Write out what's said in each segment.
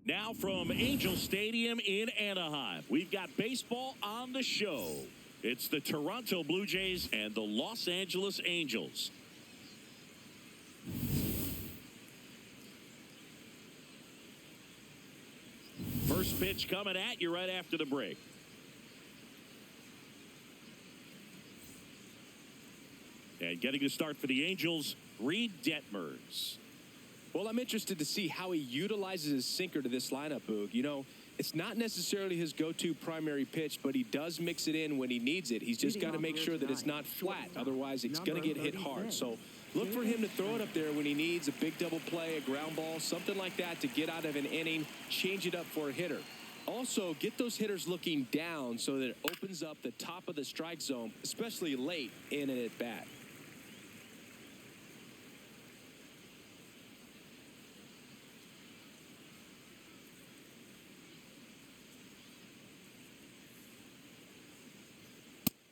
Now from Angel Stadium in Anaheim, we've got baseball on the show. It's the Toronto Blue Jays and the Los Angeles Angels. First pitch coming at you right after the break. And getting the start for the Angels, Reed Detmers. Well, I'm interested to see how he utilizes his sinker to this lineup, Boog. You know, it's not necessarily his go-to primary pitch, but he does mix it in when he needs it. He's just got to make sure that it's not flat. Otherwise, it's going to get hit hard. So look for him to throw it up there when he needs a big double play, a ground ball, something like that to get out of an inning, change it up for a hitter. Also, get those hitters looking down so that it opens up the top of the strike zone, especially late in an at-bat.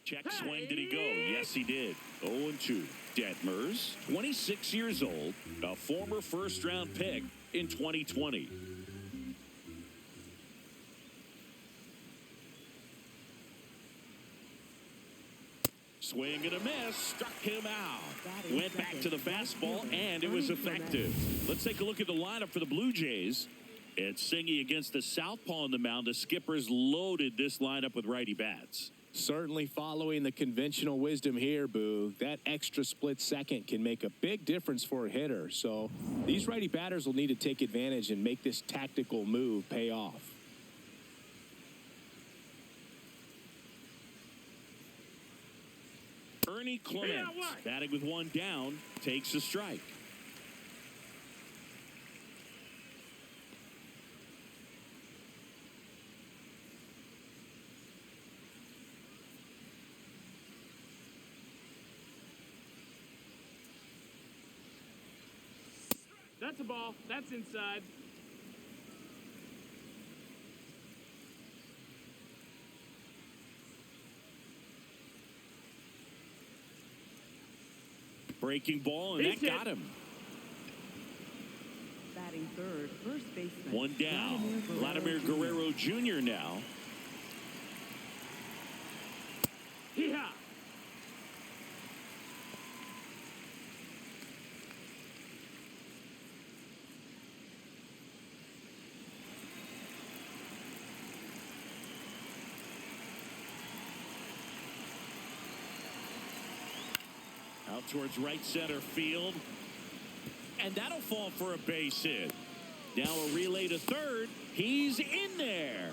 Check swing, did he go? Yes, he did. 0-2. Detmers, 26 years old, a former first-round pick in 2020. Swing and a miss, struck him out. Went back to the fastball, and it was effective. Let's take a look at the lineup for the Blue Jays. It's Singy against the southpaw on the mound. The Skippers loaded this lineup with righty bats. Certainly following the conventional wisdom here, Boog. That extra split second can make a big difference for a hitter. So these righty batters will need to take advantage and make this tactical move pay off. Ernie Clement, batting with one down, takes a strike. That's a ball. That's inside. Breaking ball, and that got him. Batting third, first baseman. One down. Vladimir Guerrero Jr. now. Hee-haw! Out towards right center field. And that'll fall for a base hit. Now a relay to third. He's in there.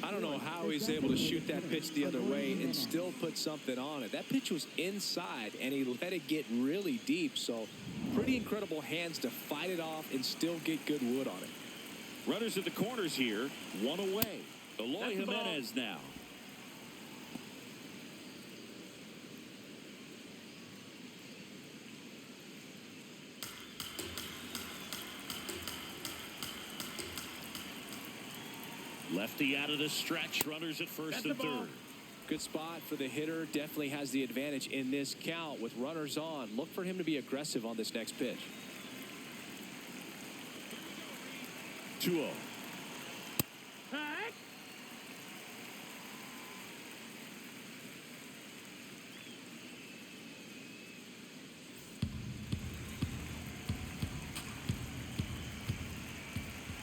I don't know how he's able to shoot that pitch the other way and still put something on it. That pitch was inside, and he let it get really deep. So pretty incredible hands to fight it off and still get good wood on it. Runners at the corners here. One away. Eloy Jimenez now. Lefty out of the stretch. Runners at first and third. Good spot for the hitter. Definitely has the advantage in this count with runners on. Look for him to be aggressive on this next pitch. 2-0. Hey!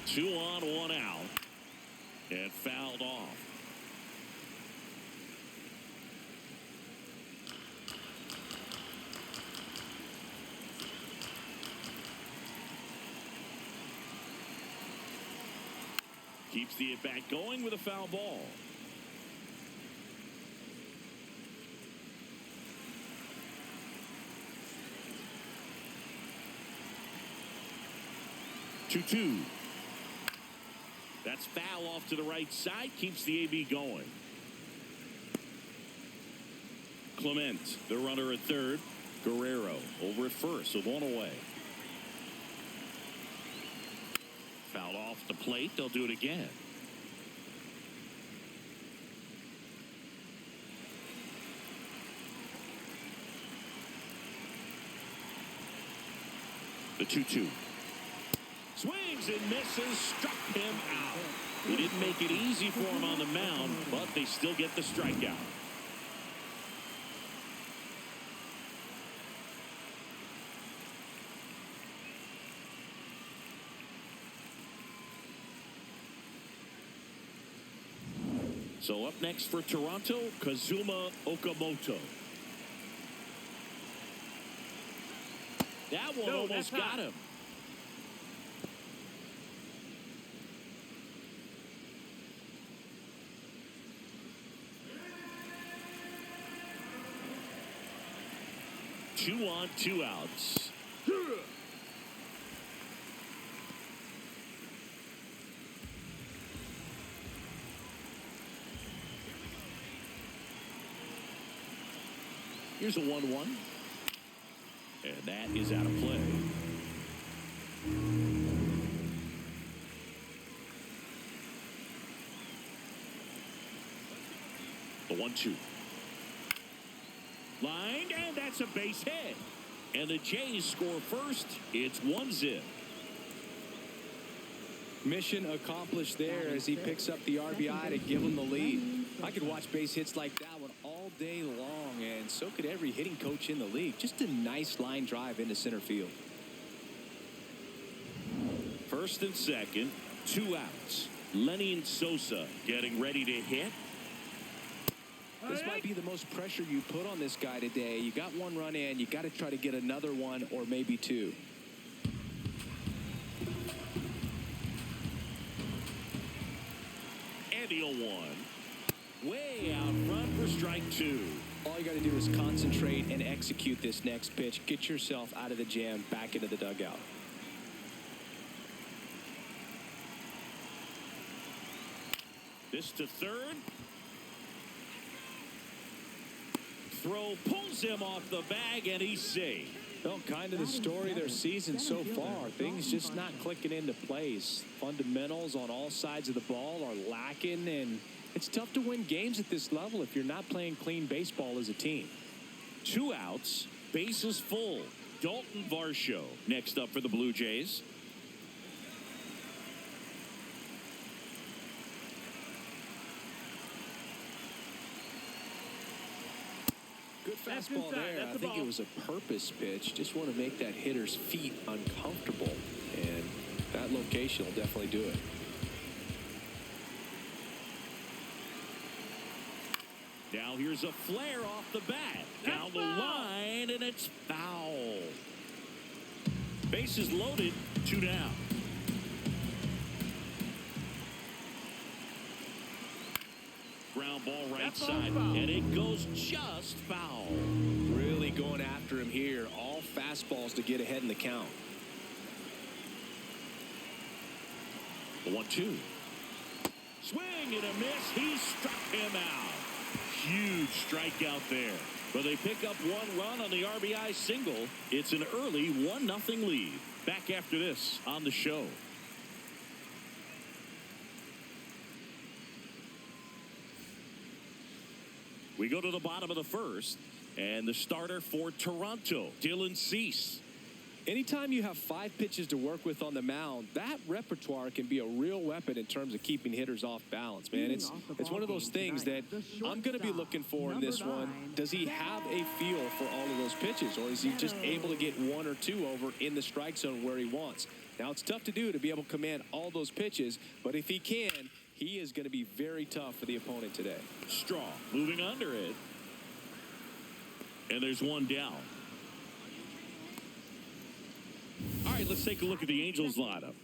Two on, one out. And fouled off. Keeps the at-bat going with a foul ball. Two. That's foul off to the right side. Keeps the AB going. Clement, the runner at third. Guerrero over at first with one away. Fouled off the plate. They'll do it again. The 2-2. Swings and misses, struck him out. He didn't make it easy for him on the mound, but they still get the strikeout. So up next for Toronto, Kazuma Okamoto. That one almost got him. Two on, two outs. Here's a 1-1. And that is out of play. The 1-2. Lined, and that's a base hit. And the Jays score first. It's 1-0. Mission accomplished there as he picks up the RBI to give him the lead. I could watch base hits like that one all day long, and so could every hitting coach in the league. Just a nice line drive into center field. First and second, 2 outs. Lenny Sosa getting ready to hit. This might be the most pressure you put on this guy today. You got 1 run in, you got to try to get another 1 or maybe 2. And the 0-1. Way out front for strike 2. All you got to do is concentrate and execute this next pitch. Get yourself out of the jam, back into the dugout. This to third. Throw pulls him off the bag, and he's safe. Well, kind of the story of their season so far. Things just not clicking into place. Fundamentals on all sides of the ball are lacking, and it's tough to win games at this level if you're not playing clean baseball as a team. 2 outs, bases full. Dalton Varsho next up for the Blue Jays. Good fastball there. I think it was a purpose pitch. Just want to make that hitter's feet uncomfortable, and that location will definitely do it. Now here's a flare off the bat. Down the line, and it's foul. Bases loaded, 2 down. Ground ball right side, and it goes just foul. Really going after him here. All fastballs to get ahead in the count. The 1-2. Swing and a miss. He struck him out. Huge strikeout there. But they pick up 1 run on the RBI single. It's an early 1-0 lead. Back after this on the show. We go to the bottom of the first, and the starter for Toronto, Dylan Cease. Anytime you have 5 pitches to work with on the mound, that repertoire can be a real weapon in terms of keeping hitters off balance, man. It's one of those things that I'm going to be looking for in this one. Does he have a feel for all of those pitches, or is he just able to get 1 or 2 over in the strike zone where he wants? Now, it's tough to do to be able to command all those pitches, but if he can, he is going to be very tough for the opponent today. Straw moving under it. And there's 1 down. All right, let's take a look at the Angels lineup.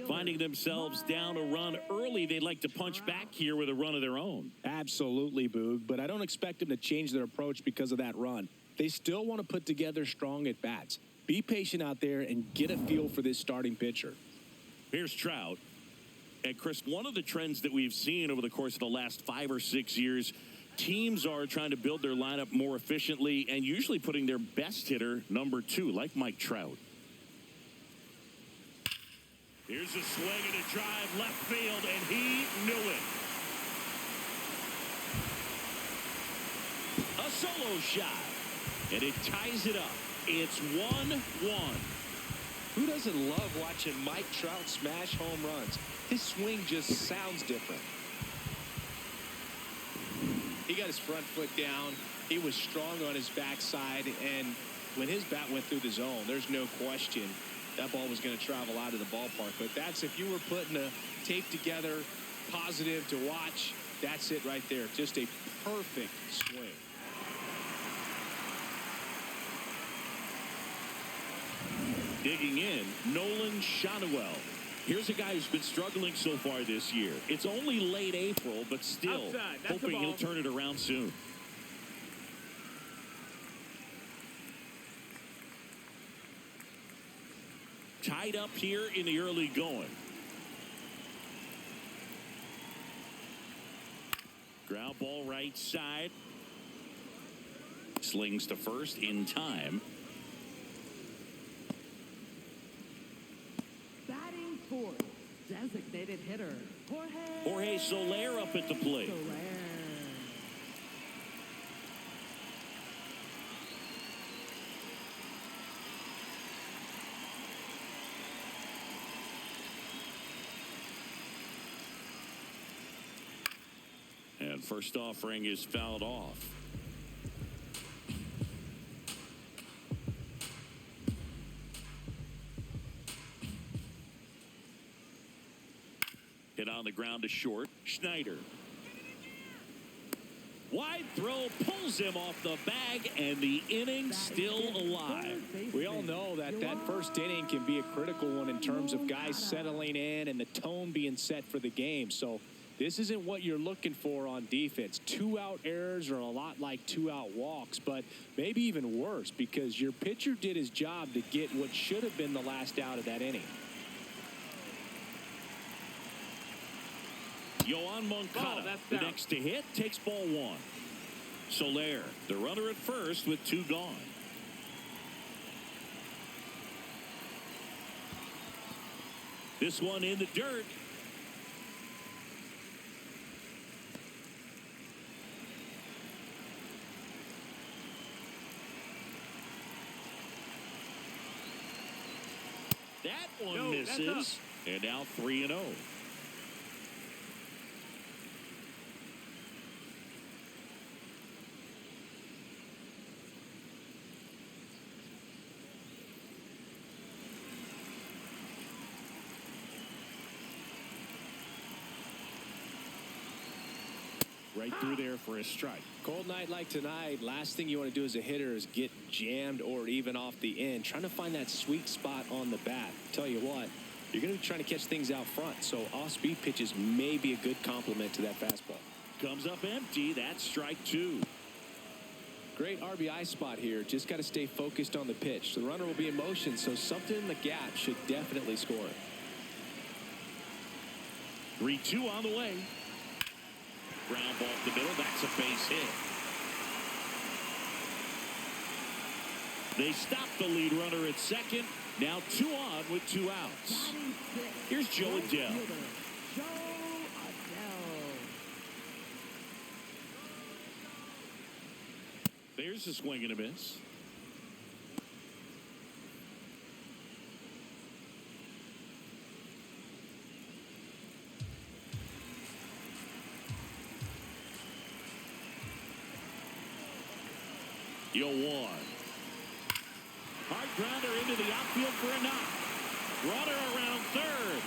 Finding themselves down a run early, they'd like to punch back here with a run of their own. Absolutely, Boog, but I don't expect them to change their approach because of that run. They still want to put together strong at-bats. Be patient out there and get a feel for this starting pitcher. Here's Trout. And, Chris, one of the trends that we've seen over the course of the last 5 or 6 years, teams are trying to build their lineup more efficiently and usually putting their best hitter number 2, like Mike Trout. Here's a swing and a drive left field, and he knew it. A solo shot, and it ties it up. It's 1-1. Who doesn't love watching Mike Trout smash home runs? His swing just sounds different. He got his front foot down. He was strong on his backside, and when his bat went through the zone, there's no question that ball was going to travel out of the ballpark. But that's, if you were putting a tape together, positive to watch, that's it right there. Just a perfect swing. Digging in, Nolan Schanuel. Here's a guy who's been struggling so far this year. It's only late April, but still Outside. That's hoping a he'll ball. turn it around soon. Tied up here in the early going. Ground ball right side. Slings to first in time. Batting fourth, designated hitter, Jorge Soler up at the plate. Soler. And first offering is fouled off. Hit on the ground to short. Schneider. Wide throw pulls him off the bag, and the inning still alive. We all know that that first inning can be a critical one in terms of guys settling in and the tone being set for the game. So this isn't what you're looking for on defense. 2-out errors are a lot like 2-out walks, but maybe even worse because your pitcher did his job to get what should have been the last out of that inning. Yohan Moncada, that's the down. next to hit, takes ball one. Soler, the runner at first with 2 gone. This one in the dirt. That one No, that's misses. And now 3-0. Right through there for a strike. Cold night like tonight, last thing you want to do as a hitter is get jammed or even off the end. Trying to find that sweet spot on the bat. Tell you what, you're going to be trying to catch things out front. So off-speed pitches may be a good complement to that fastball. Comes up empty. That's strike 2. Great RBI spot here. Just got to stay focused on the pitch. The runner will be in motion, so something in the gap should definitely score. 3-2 on the way. Ground ball up the middle. That's a base hit. They stop the lead runner at second. Now 2 on with 2 outs. Batting sixth, Here's Joe right Adele. fielder, Joe Adele. There's a swing and a miss. Yohan. Hard grounder into the outfield for a knock. Runner around third.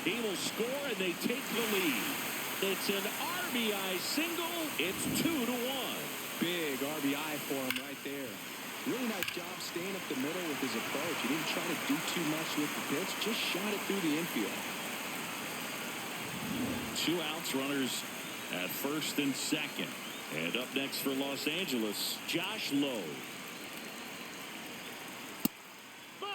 He will score, and they take the lead. It's an RBI single. It's 2-1. Big RBI for him right there. Really nice job staying up the middle with his approach. He didn't try to do too much with the pitch, just shot it through the infield. 2 outs, runners at first and second. And up next for Los Angeles, Josh Lowe. Ball.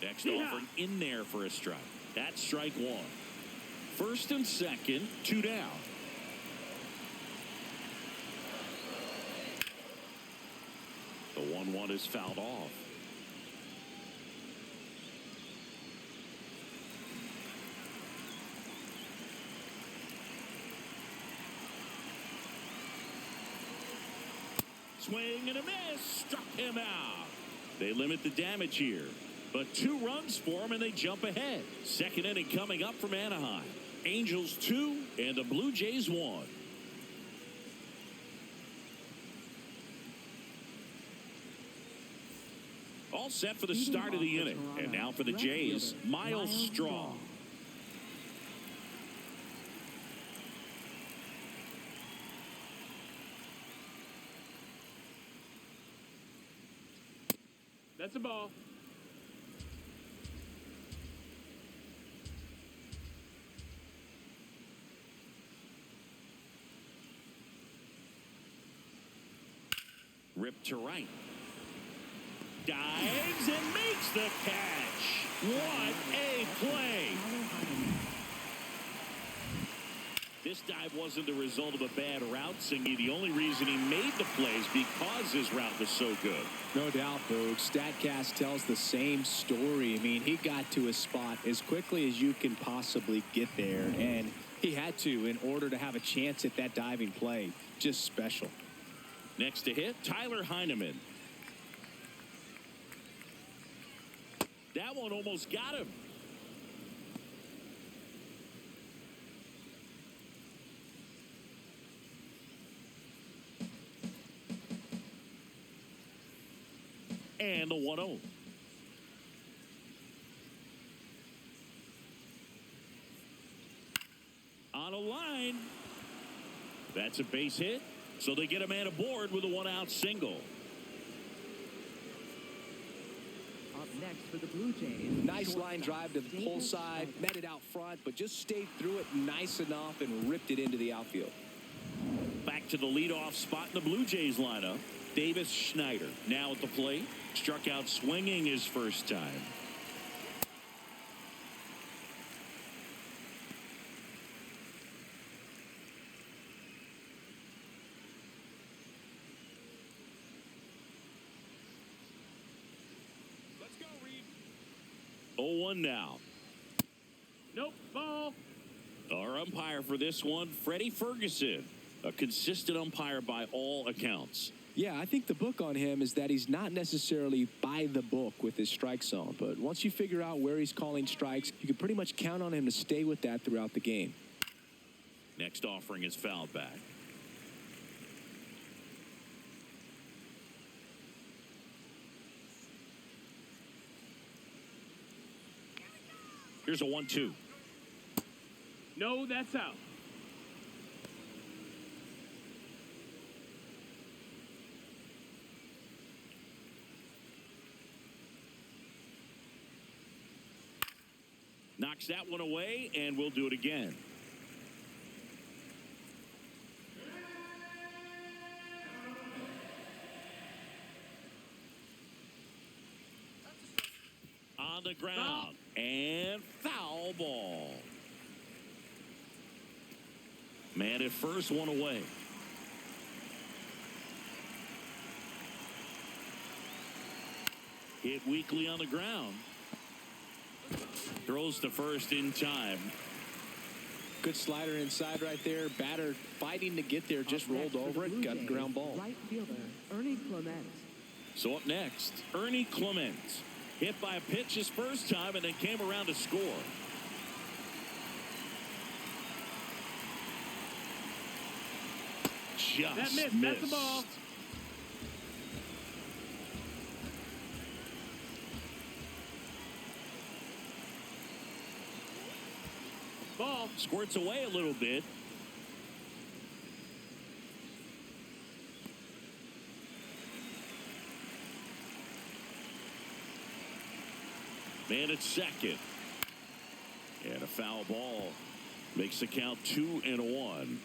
Next offering in there for a strike. That's strike 1. First and second, 2 down. The 1-1 is fouled off. Swing and a miss. Struck him out. They limit the damage here. But 2 runs for him, and they jump ahead. Second inning coming up from Anaheim. Angels 2 and the Blue Jays 1. All set for the start of the inning. And now for the Jays, Miles Straw. That's a ball. Ripped to right. Dives and makes the catch. What a play. This dive wasn't the result of a bad route, Singy. The only reason he made the play is because his route was so good. No doubt, Boog. StatCast tells the same story. I mean, he got to his spot as quickly as you can possibly get there, and he had to in order to have a chance at that diving play. Just special. Next to hit, Tyler Heineman. That one almost got him. And the 1-0. On a line. That's a base hit. So they get a man aboard with a 1-out single. Up next for the Blue Jays. Nice line drive to the pull side, met it out front, but just stayed through it nice enough and ripped it into the outfield. Back to the leadoff spot in the Blue Jays lineup. Davis Schneider now at the plate. Struck out swinging his first time. Let's go, Reed. 0-1 now. Nope, ball. Our umpire for this one, Freddie Ferguson. A consistent umpire by all accounts. Yeah, I think the book on him is that he's not necessarily by the book with his strike zone. But once you figure out where he's calling strikes, you can pretty much count on him to stay with that throughout the game. Next offering is fouled back. Here's a 1-2. No, that's out. Knocks that one away, and we'll do it again. On the ground, and foul ball. Man at first, one away. Hit weakly on the ground. Throws to first in time. Good slider inside right there. Batter fighting to get there, just rolled over it, got the ground ball. Right fielder, Ernie Clement. So up next, Ernie Clement. Hit by a pitch his first time and then came around to score. Just That missed. missed. That's the ball. Ball. Squirts away a little bit. Man at second. And a foul ball makes the count 2-1.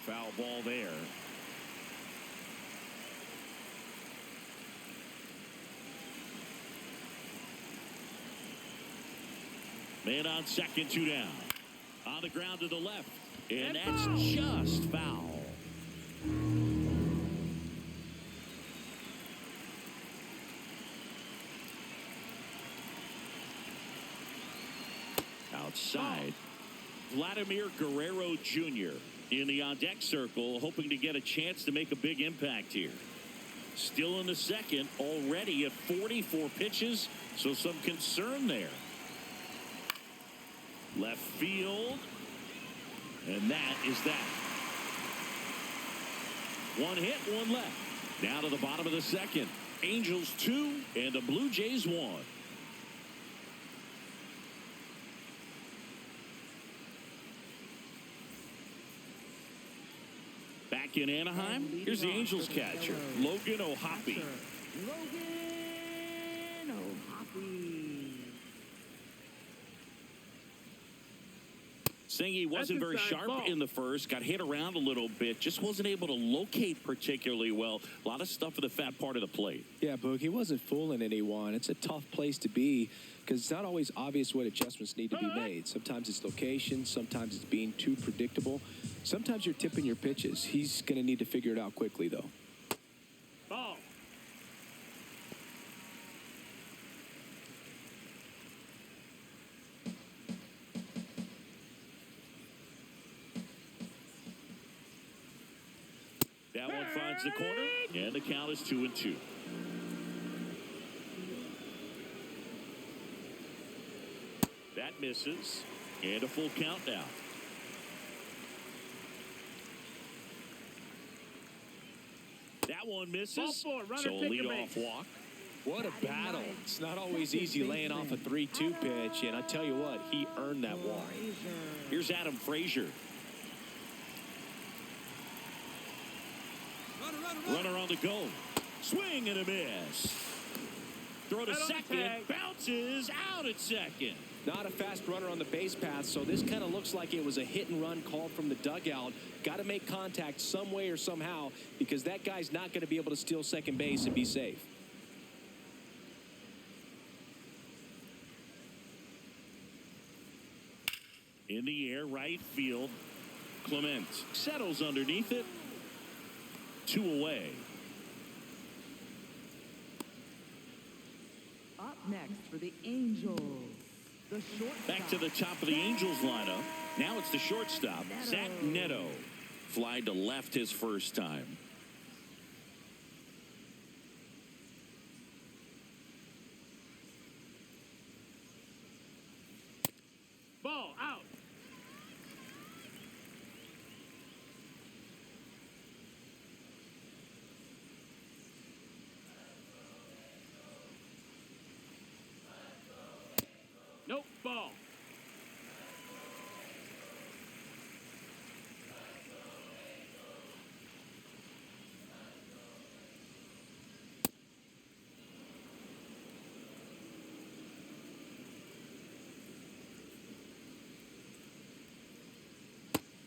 Foul ball there. Man on second, 2 down. On the ground to the left. And that's just foul. side. Vladimir Guerrero Jr. in the on-deck circle, hoping to get a chance to make a big impact here. Still in the second, already at 44 pitches, so some concern there. Left field, and that is that. One hit, one left. Now to the bottom of the second. Angels 2 and the Blue Jays 1. Back in Anaheim, here's the Angels catcher, Logan O'Hoppe. Logan O'Hoppe. Singy wasn't very sharp in the first, got hit around a little bit, just wasn't able to locate particularly well. A lot of stuff at the fat part of the plate. Yeah, Boog, he wasn't fooling anyone. It's a tough place to be because it's not always obvious what adjustments need to be made. Sometimes it's location, sometimes it's being too predictable. Sometimes you're tipping your pitches. He's going to need to figure it out quickly, though. Ball. That one finds the corner, and the count is 2-2. That misses, and a full count now. That one misses, Ball four, runner so a take the leadoff base. walk. What a battle. It's not always easy laying off a 3-2 pitch, and I tell you what, he earned that walk. Here's Adam Frazier. Runner on the go. Swing and a miss. Throw to Right on the second. tag. Bounces out at second. Not a fast runner on the base path, so this kind of looks like it was a hit and run called from the dugout. Got to make contact some way or somehow because that guy's not going to be able to steal second base and be safe. In the air, right field. Clement settles underneath it. 2 away. Up next for the Angels, the shortstop. Back to the top of the Angels lineup. Now it's the shortstop, Zach Neto. Fly to left his first time. Ball out. Nope, ball.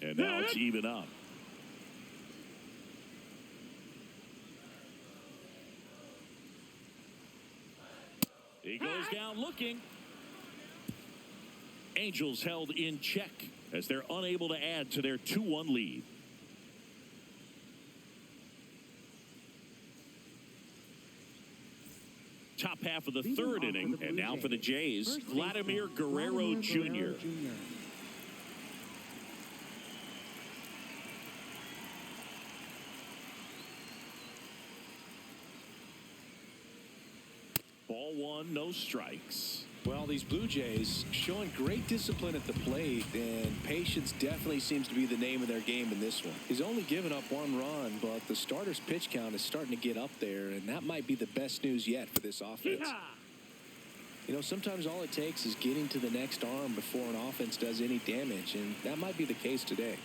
And now it's even up. He goes down looking. Angels held in check as they're unable to add to their 2-1 lead. Top half of the third inning, and now for the Jays, Vladimir Guerrero Jr. Ball 1, no strikes. Well, these Blue Jays showing great discipline at the plate, and patience definitely seems to be the name of their game in this one. He's only given up 1 run, but the starter's pitch count is starting to get up there, and that might be the best news yet for this offense. Yeah. You know, sometimes all it takes is getting to the next arm before an offense does any damage, and that might be the case today.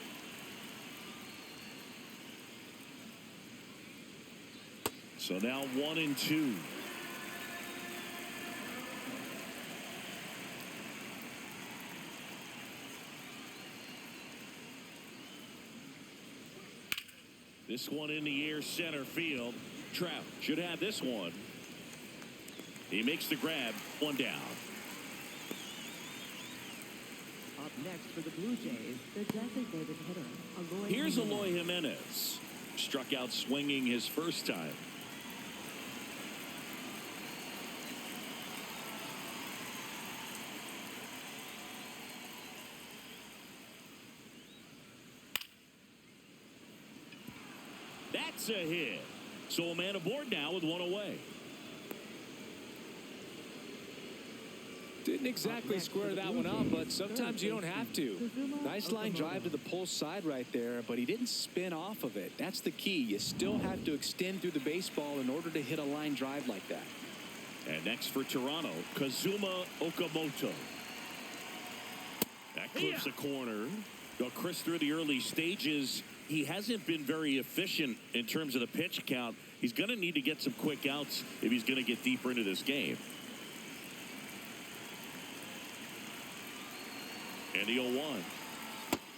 So now 1-2. This one in the air, center field. Trout should have this one. He makes the grab, 1 down. Up next for the Blue Jays, the designated hitter, Eloy Here's Jimenez. Eloy Jimenez. Struck out swinging his first time. That's a hit. So a man aboard now with one away. Didn't exactly square that one up, but sometimes you don't have to. Nice line drive to the pull side right there, but he didn't spin off of it. That's the key. You still have to extend through the baseball in order to hit a line drive like that. And next for Toronto, Kazuma Okamoto. That clips a corner. Now, Chris, through the early stages, he hasn't been very efficient in terms of the pitch count. He's going to need to get some quick outs if he's going to get deeper into this game. And the 0-1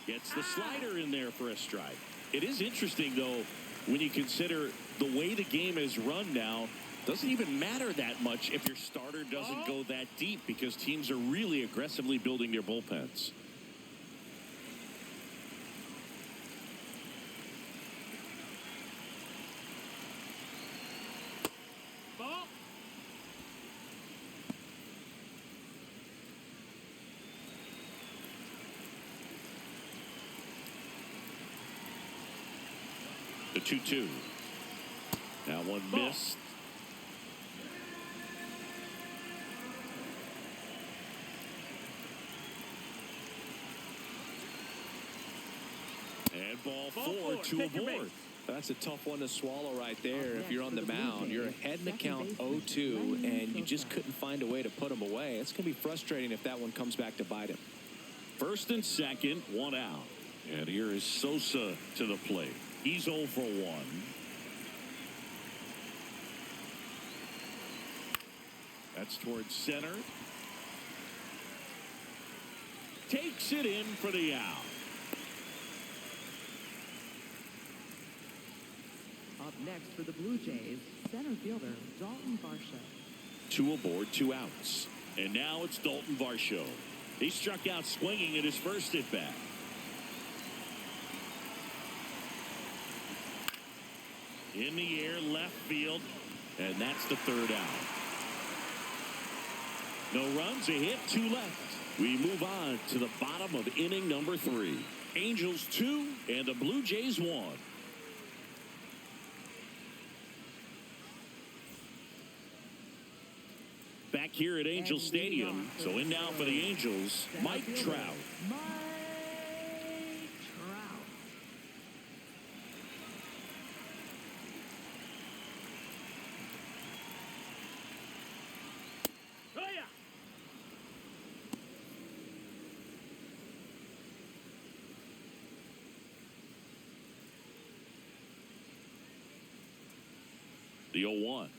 gets the slider in there for a strike. It is interesting, though, when you consider the way the game is run now. Doesn't even matter that much if your starter doesn't go that deep because teams are really aggressively building their bullpens. Ball. The 2-2. Now one missed. And ball four, two aboard. That's a tough one to swallow right there. If you're on the mound, you're ahead in the count 0-2, and you just couldn't find a way to put him away. It's going to be frustrating if that one comes back to bite him. First and second, one out. And here is Sosa to the plate. He's 0 for 1. That's towards center. Takes it in for the out. Up next for the Blue Jays, center fielder Dalton Varsho. 2 aboard, 2 outs. And now it's Dalton Varsho. He struck out swinging at his first at bat. In the air, left field, and that's the 3rd out. No runs, a hit, 2 left. We move on to the bottom of inning number 3. Angels 2 and the Blue Jays 1. Back here at Angel Stadium. So in now for the Angels, Mike Trout. Mike Trout. Oh, yeah. The 0-1.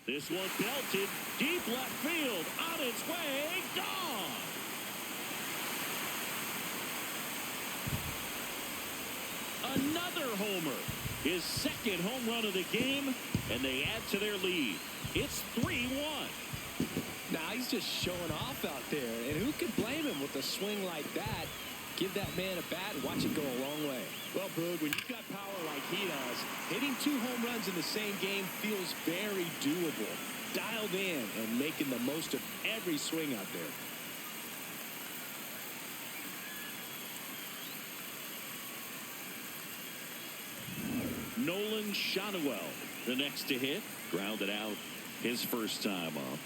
This one belted deep left field, on its way, gone. Another homer, his 2nd home run of the game, and they add to their lead. It's 3-1. Now he's just showing off out there, and who could blame him with a swing like that? Give that man a bat and watch it go a long way. Well, Boog, when you've got power like he does, hitting 2 home runs in the same game feels very doable. Dialed in and making the most of every swing out there. Nolan Schanuel, the next to hit, grounded out his first time up.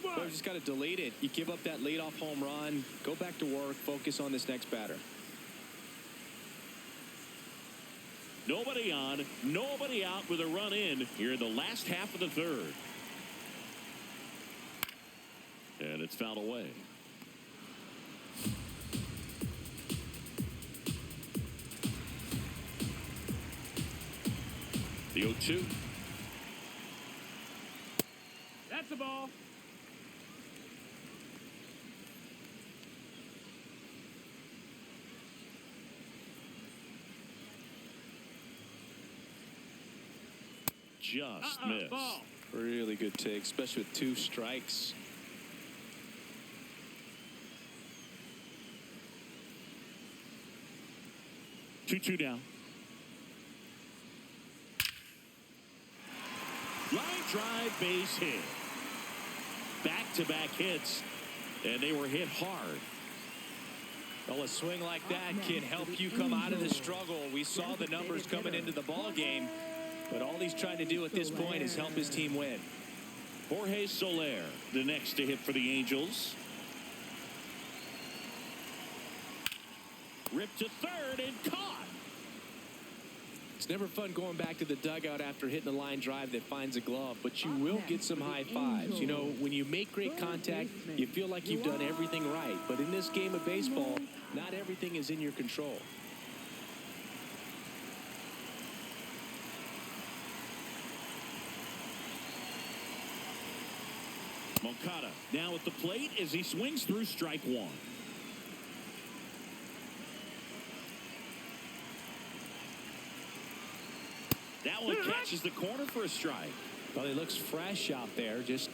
Well, you just got to delete it. You give up that leadoff home run, go back to work, focus on this next batter. Nobody on, nobody out with a run in here in the last half of the 3rd. And it's fouled away. The 0-2. That's a ball. Just missed. Ball. Really good take, especially with 2 strikes. Two down. Line drive, base hit. Back-to-back hits, and they were hit hard. Well, a swing like that can help you come out of the struggle. We saw the numbers coming into the ball game, but all he's trying to do at this point is help his team win. Jorge Soler, the next to hit for the Angels. Ripped to third and caught. It's never fun going back to the dugout after hitting a line drive that finds a glove, but you will get some high fives. You know, when you make great contact, you feel like you've done everything right. But in this game of baseball, not everything is in your control. Moncada now at the plate as he swings through strike one. That one catches the corner for a strike. Well, he looks fresh out there. Just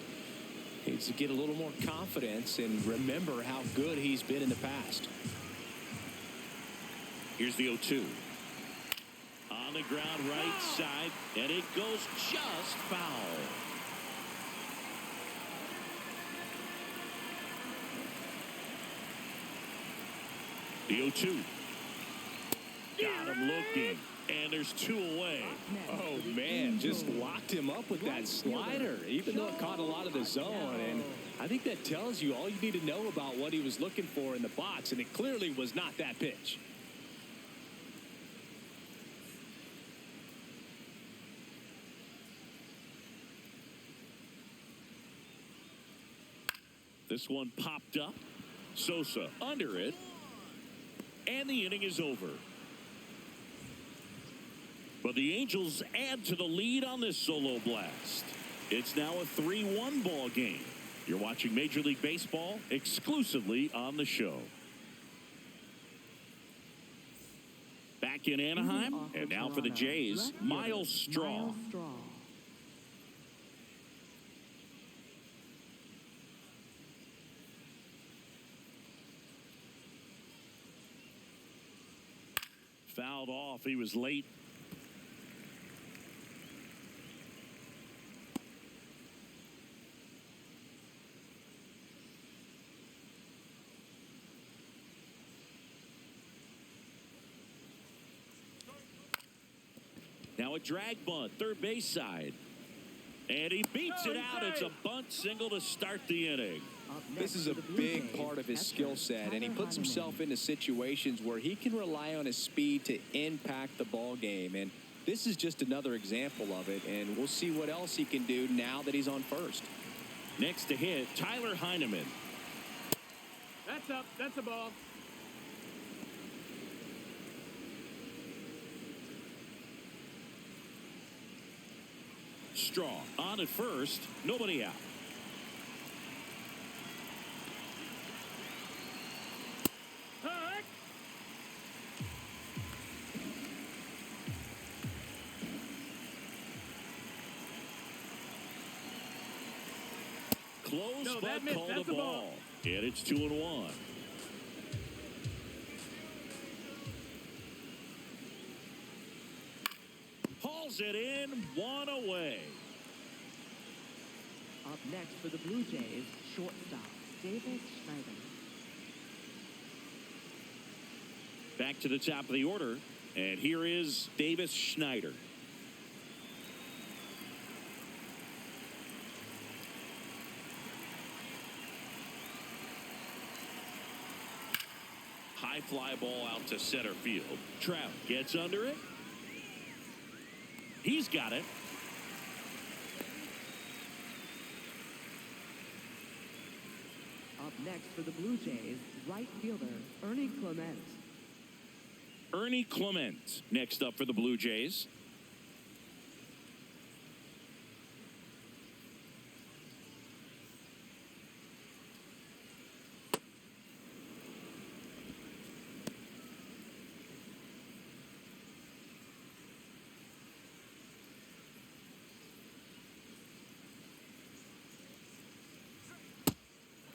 needs to get a little more confidence and remember how good he's been in the past. Here's the 0-2. On the ground right side, and it goes just foul. The 0-2. Got him looking. And there's two away. Oh, man, just locked him up with that slider, even though it caught a lot of the zone. And I think that tells you all you need to know about what he was looking for in the box, and it clearly was not that pitch. This one popped up. Sosa under it. And the inning is over. But the Angels add to the lead on this solo blast. It's now a 3-1 ball game. You're watching Major League Baseball exclusively on the show. Back in Anaheim, and now for the Jays, Miles Straw. Fouled off. He was late. Now a drag bunt, third base side. And he beats it out. It's a bunt single to start the inning. This is a big part of his skill set, and he puts himself into situations where he can rely on his speed to impact the ball game. And this is just another example of it, and we'll see what else he can do now that he's on first. Next to hit, Tyler Heineman. That's up. That's a ball. Straw on at first, nobody out. Hook. Close, No, but that missed. called That's a a ball. ball. And it's 2-1. Hauls it in, one away. Up next for the Blue Jays, shortstop, David Schneider. Back to the top of the order, and here is Davis Schneider. High fly ball out to center field. Trout gets under it. He's got it. Up next for the Blue Jays, right fielder, Ernie Clement. Ernie Clement next up for the Blue Jays.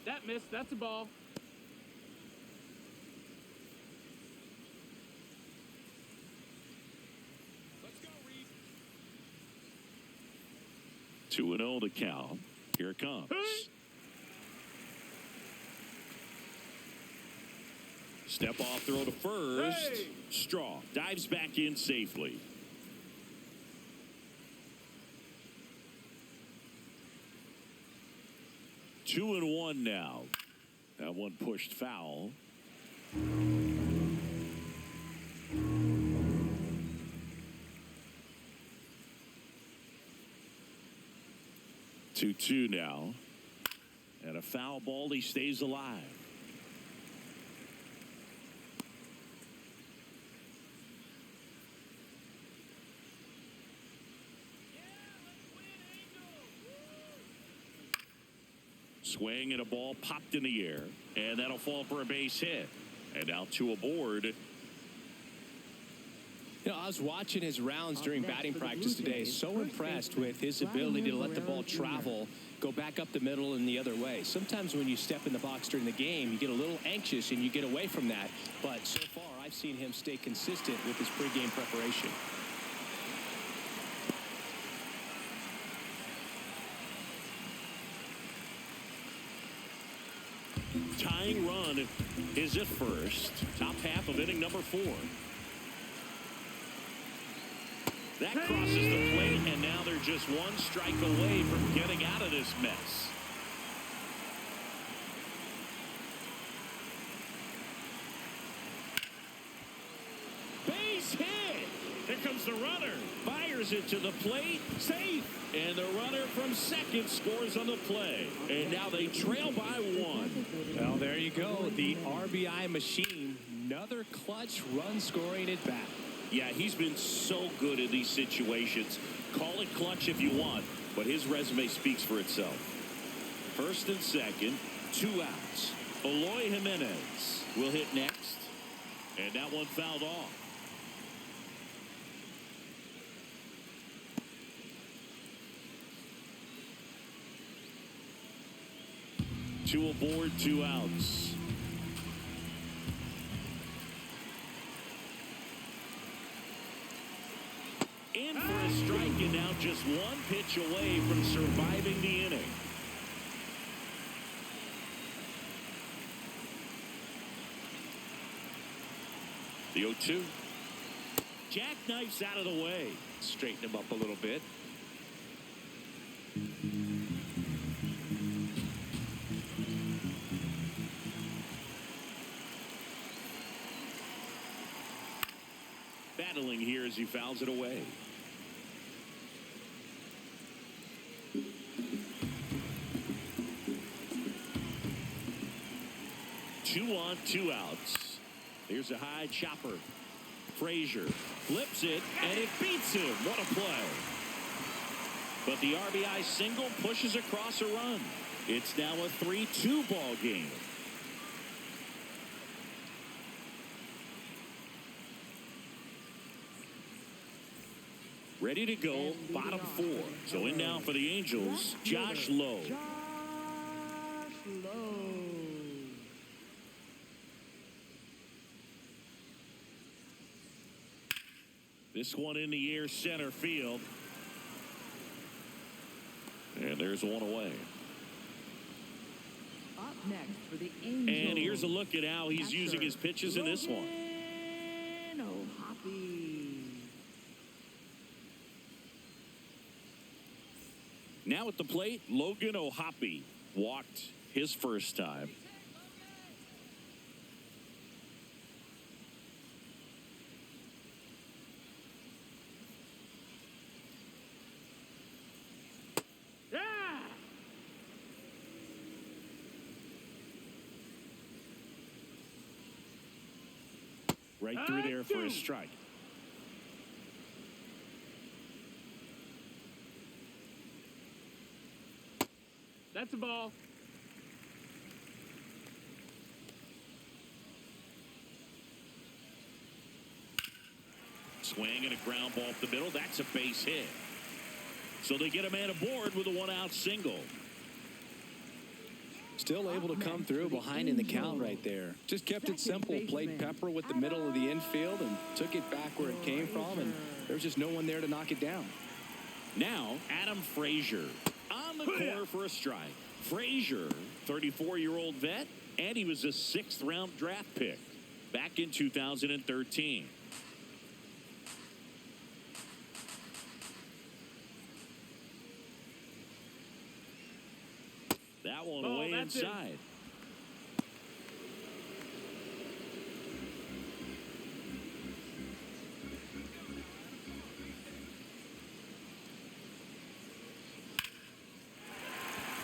That missed. That's a ball. Let's go, Reed. 2-0 to count. Here it comes. Step off throw to first. Hey! Straw dives back in safely. Two and one now. That one pushed foul. 2-2 now. And a foul ball. He stays alive. Swing and a ball popped in the air. And that'll fall for a base hit. And now two aboard. You know, I was watching his rounds during batting practice today. So impressed with his ability to let the ball travel, go back up the middle and the other way. Sometimes when you step in the box during the game, you get a little anxious and you get away from that. But so far, I've seen him stay consistent with his pregame preparation. Tying run is at first. Top half of inning number 4. That crosses the plate, and now they're just one strike away from getting out of this mess. Base hit. Here comes the runner. Fires it to the plate. Safe. And the runner from second scores on the play. And now they trail by 1. Well, there you go. The RBI machine. Another clutch run scoring at bat. Yeah, he's been so good in these situations. Call it clutch if you want, but his resume speaks for itself. First and second, 2 outs. Eloy Jimenez will hit next. And that one fouled off. Two aboard, 2 outs. In for a strike, and now just one pitch away from surviving the inning. The 0-2. Jackknifes out of the way. Straighten him up a little bit. Battling here as he fouls it away. Two on, 2 outs. Here's a high chopper. Frazier flips it, and it beats him. What a play. But the RBI single pushes across a run. It's now a 3-2 ball game. Ready to go, bottom 4. So in now for the Angels, Josh Lowe. Josh Lowe. This one in the air, center field. And there's one away. Up next for the Angels. And here's a look at how he's using his pitches in this one. Now at the plate, Logan O'Hoppe walked his first time. Yeah! Right through there for a strike. That's a ball. Swing and a ground ball up the middle. That's a base hit. So they get a man aboard with a 1-out single. Still able to come through behind in the count right there. Just kept it simple. Played pepper with the middle of the infield and took it back where it came from. And there's just no one there to knock it down. Now, Adam Frazier on the corner for a strike. Frazier, 34-year-old vet, and he was a 6th-round draft pick. back in 2013. That one way inside.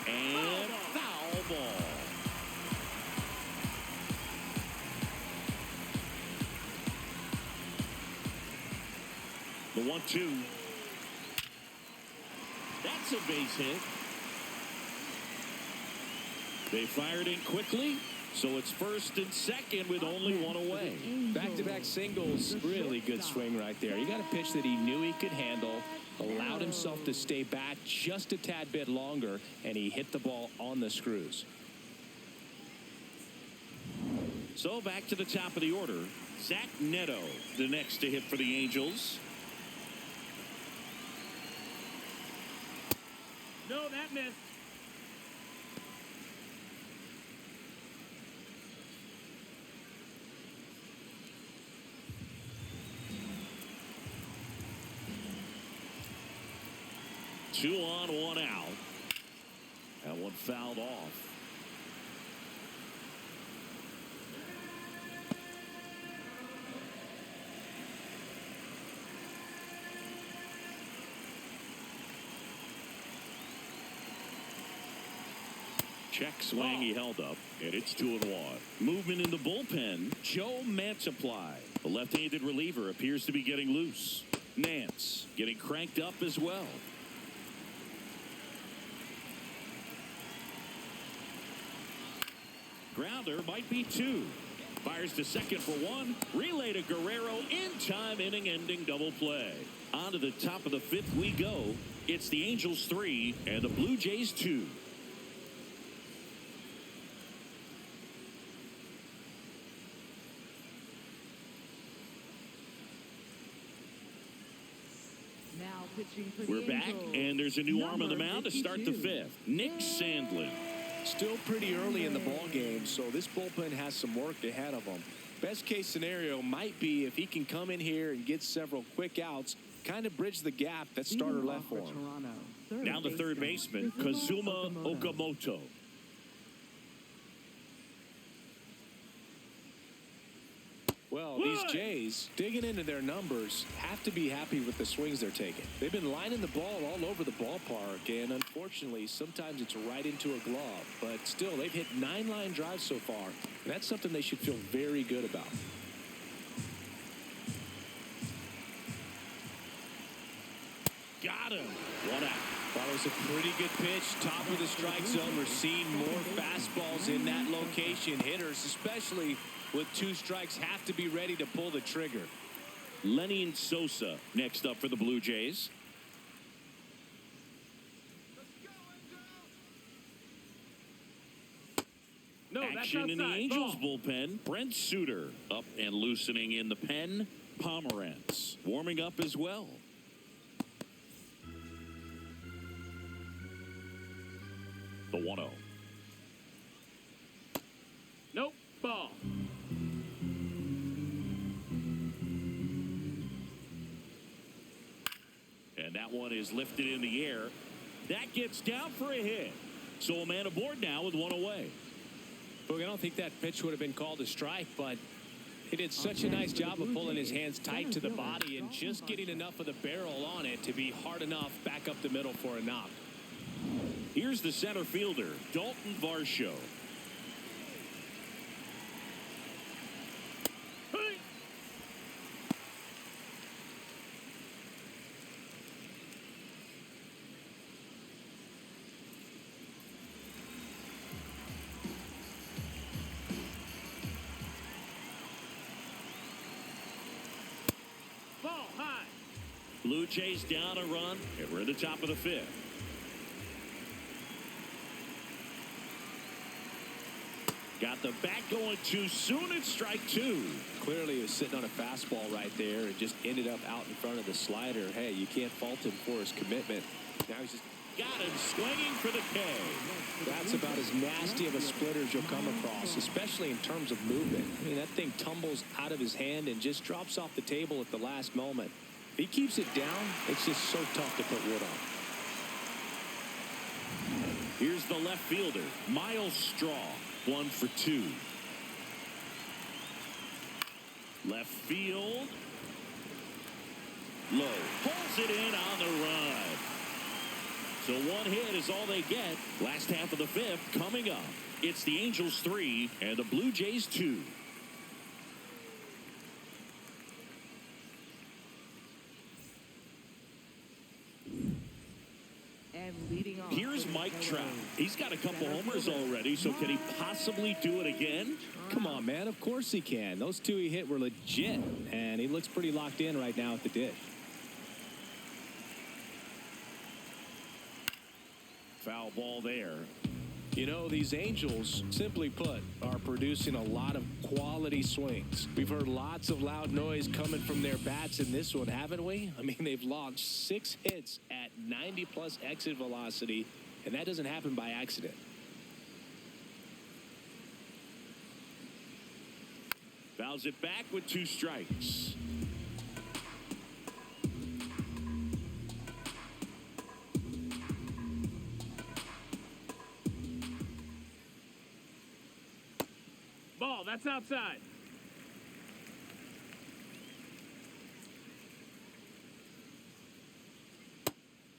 And foul ball. The 1-2. That's a base hit. They fired in quickly, so it's first and second with only one away. Back-to-back singles, really good swing right there. He got a pitch that he knew he could handle, allowed himself to stay back just a tad bit longer, and he hit the ball on the screws. So back to the top of the order. Zach Neto, the next to hit for the Angels. No, that missed. Two on, one out. That one fouled off. Check swing, he held up, and it's 2-1. Movement in the bullpen, Joe Mantiply. The left-handed reliever appears to be getting loose. Nance getting cranked up as well. Grounder might be 2. Fires to second for 1. Relay to Guerrero. In time, inning-ending double play. On to the top of the 5th we go. It's the Angels 3 and the Blue Jays 2. Now pitching for the We're back, Angels, and there's a new arm on the number mound to start the 52. 5th. Nick Sandlin. Still pretty early in the ball game, so this bullpen has some work ahead of them. Best case scenario might be if he can come in here and get several quick outs, kind of bridge the gap that starter left for him. Toronto, Now the third baseman, Kazuma Okamoto. Well, these Jays, digging into their numbers, have to be happy with the swings they're taking. They've been lining the ball all over the ballpark, and unfortunately, sometimes it's right into a glove. But still, they've hit 9 line drives so far, and that's something they should feel very good about. Got him. 1 out. That was a pretty good pitch. Top of the strike zone. We're seeing more fastballs in that location. Hitters, especially with 2 strikes, have to be ready to pull the trigger. Lenny Sosa next up for the Blue Jays. No, that's Action outside. in the Angels Ball. bullpen. Brent Suter up and loosening in the pen. Pomerantz warming up as well. The 1-0. Nope. Ball. And that one is lifted in the air. That gets down for a hit. So a man aboard now with 1 away. Look, I don't think that pitch would have been called a strike, but he did such a nice job of pulling his hands tight to the body and just getting enough of the barrel on it to be hard enough back up the middle for a knock. Here's the center fielder, Dalton Varsho. Ball high. Blue Jays down a run, and we're at the top of the 5th. Got the bat going too soon. It's strike 2. Clearly he was sitting on a fastball right there and just ended up out in front of the slider. Hey, you can't fault him for his commitment. Now he's just got him swinging for the K. That's about as nasty of a splitter as you'll come across, especially in terms of movement. I mean, that thing tumbles out of his hand and just drops off the table at the last moment. If he keeps it down, it's just so tough to put wood on. Here's the left fielder, Miles Straw, 1 for 2. Left field. Low. Pulls it in on the run. So one hit is all they get. Last half of the fifth coming up. It's the Angels 3 and the Blue Jays 2. And leading off. Here's Mike Trout. He's got a couple homers already, so can he possibly do it again? Come on, man. Of course he can. Those two he hit were legit, and he looks pretty locked in right now at the dish. Foul ball there. You know, these Angels, simply put, are producing a lot of quality swings. We've heard lots of loud noise coming from their bats in this one, haven't we? I mean, they've launched 6 hits at 90-plus exit velocity, and that doesn't happen by accident. Fouls it back with 2 strikes. Ball, that's outside.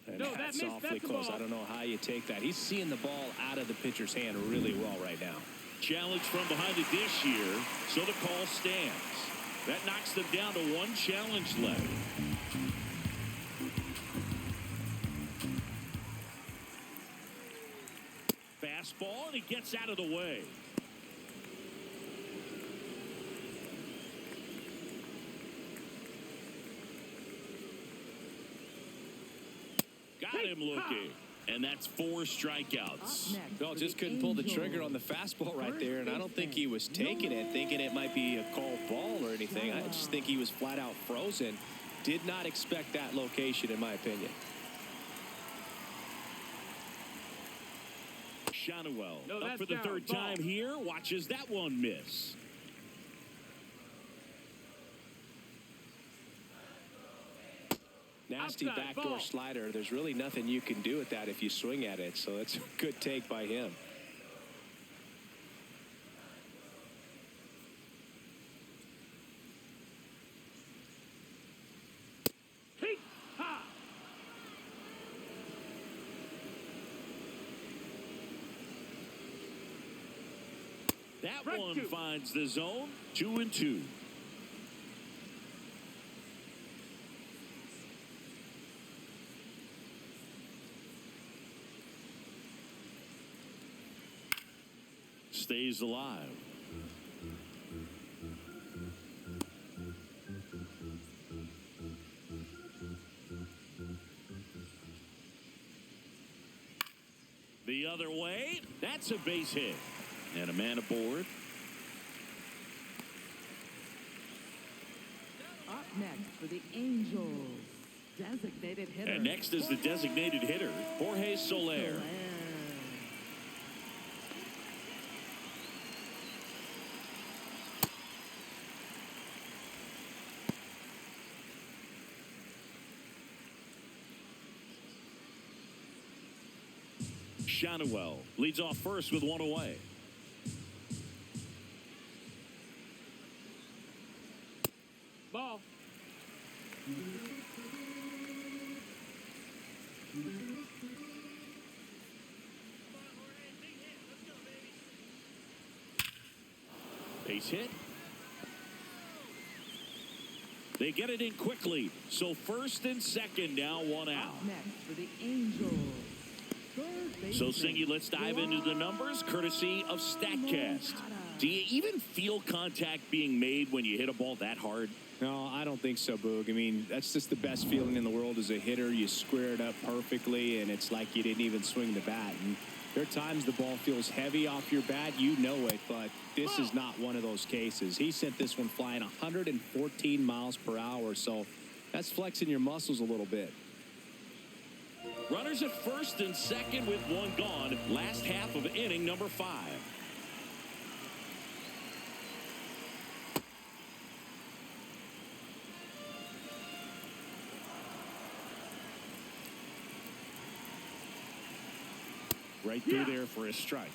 And No, that that's missed. awfully That's a close. ball. I don't know how you take that. He's seeing the ball out of the pitcher's hand really well right now. Challenge from behind the dish here, so the call stands. That knocks them down to 1 challenge left. Fastball, and he gets out of the way. Got him looking. And that's 4 strikeouts. Well, just couldn't pull the trigger on the fastball right there, and I don't think he was taking it, thinking it might be a called ball or anything. I just think he was flat out frozen. Did not expect that location, in my opinion. Shonwell No, up that's for the down. 3rd Ball. time here. Watches that one miss. Nasty Outside, backdoor ball. slider. There's really nothing you can do with that if you swing at it, so that's a good take by him. Heat. Ha. That Strike one 2. finds the zone. 2-2. Stays alive. The other way. That's a base hit. And a man aboard. Up next for the Angels, designated hitter. And next is the designated hitter, Jorge Soler. Shonwell leads off first with 1 away. Ball. Base hit. They get it in quickly. So 1st and 2nd now, 1 out. Up next for the Angels, third So, baseman, Singy, let's dive into the numbers, courtesy of StatCast. Do you even feel contact being made when you hit a ball that hard? No, I don't think so, Boog. I mean, that's just the best feeling in the world as a hitter. You square it up perfectly, and it's like you didn't even swing the bat. And there are times the ball feels heavy off your bat. You know it, but this is not one of those cases. He sent this one flying 114 miles per hour, so that's flexing your muscles a little bit. Runners at first and second with one gone. Last half of inning number 5. Right through there for a strike.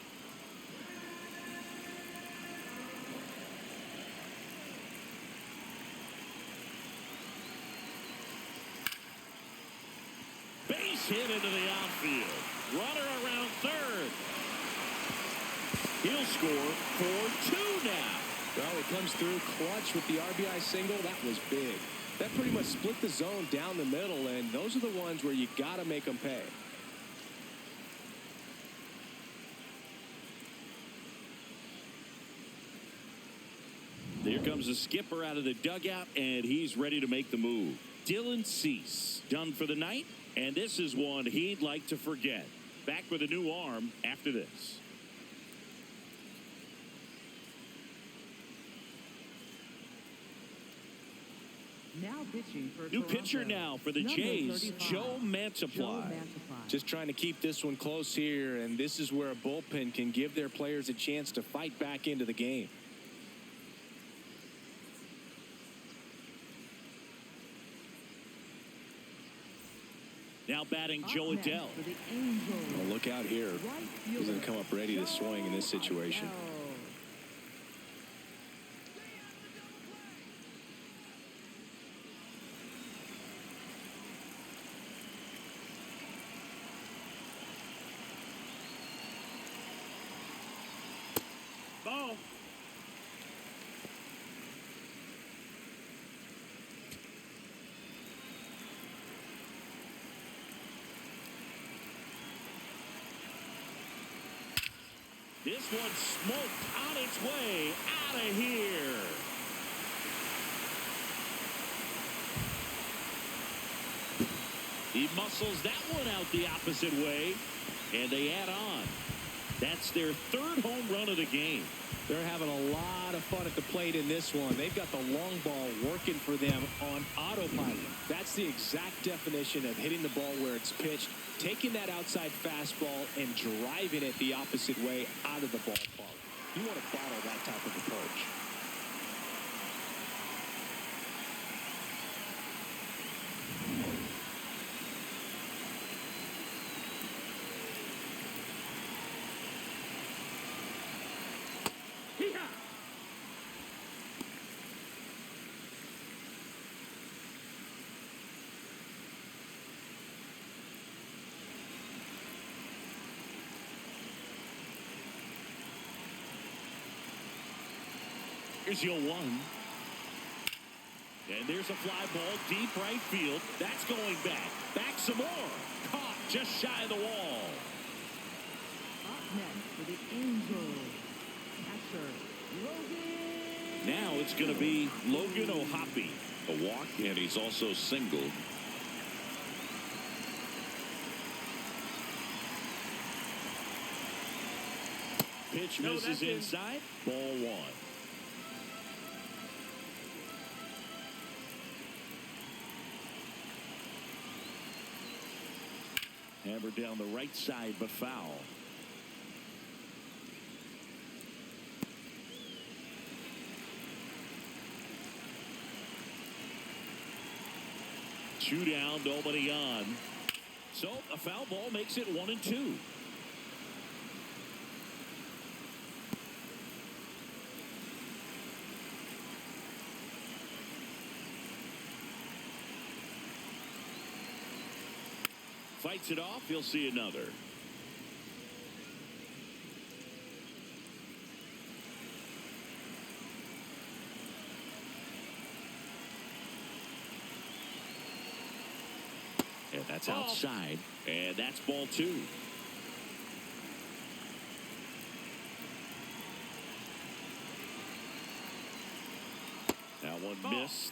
Base hit into the outfield. Runner around third. He'll score for 2 now. Well, he comes through clutch with the RBI single. That was big. That pretty much split the zone down the middle, and those are the ones where you got to make them pay. Here comes the skipper out of the dugout, and he's ready to make the move. Dylan Cease done for the night, and this is one he'd like to forget. Back with a new arm after this. Now pitching for New Toronto. pitcher now for the Number Jays, 35, Joe Mantiply. Just trying to keep this one close here, and this is where a bullpen can give their players a chance to fight back into the game. Now batting Up Joe next Adell. for the Angels. Well, look out here. Right He's going fielder, to come up ready to swing in this Joe situation. Adell. Ball. This one smoked on its way out of here. He muscles that one out the opposite way, and they add on. That's their 3rd home run of the game. They're having a lot of fun at the plate in this one. They've got the long ball working for them on autopilot. That's the exact definition of hitting the ball where it's pitched, taking that outside fastball and driving it the opposite way out of the ballpark. You want to bottle that type of approach. Hee-haw. Here's your 1. And there's a fly ball deep right field. That's going back. Back some more. Caught just shy of the wall. Up next for the Angels, catcher Logan. Now it's going to be Logan O'Hoppe. A walk, and he's also singled. Pitch No, misses that's in. inside. Ball 1. Hammered down the right side, but foul. Two down, nobody on. So a foul ball makes it 1-2. Fights it off. He'll see another. And that's outside. And that's ball 2. That one missed.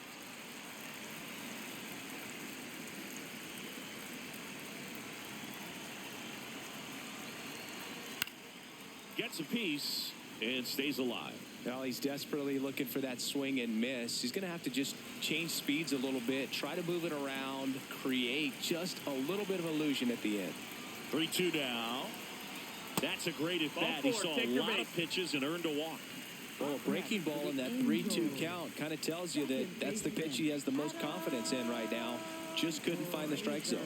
Gets a piece and stays alive. Well, he's desperately looking for that swing and miss. He's going to have to just change speeds a little bit, try to move it around, create just a little bit of illusion at the end. 3-2 now. That's a great at bat. He saw a lot of pitches and earned a walk. Well, a breaking ball in that 3-2 count kind of tells you that that's the pitch he has the most confidence in right now. Just couldn't find the strike zone.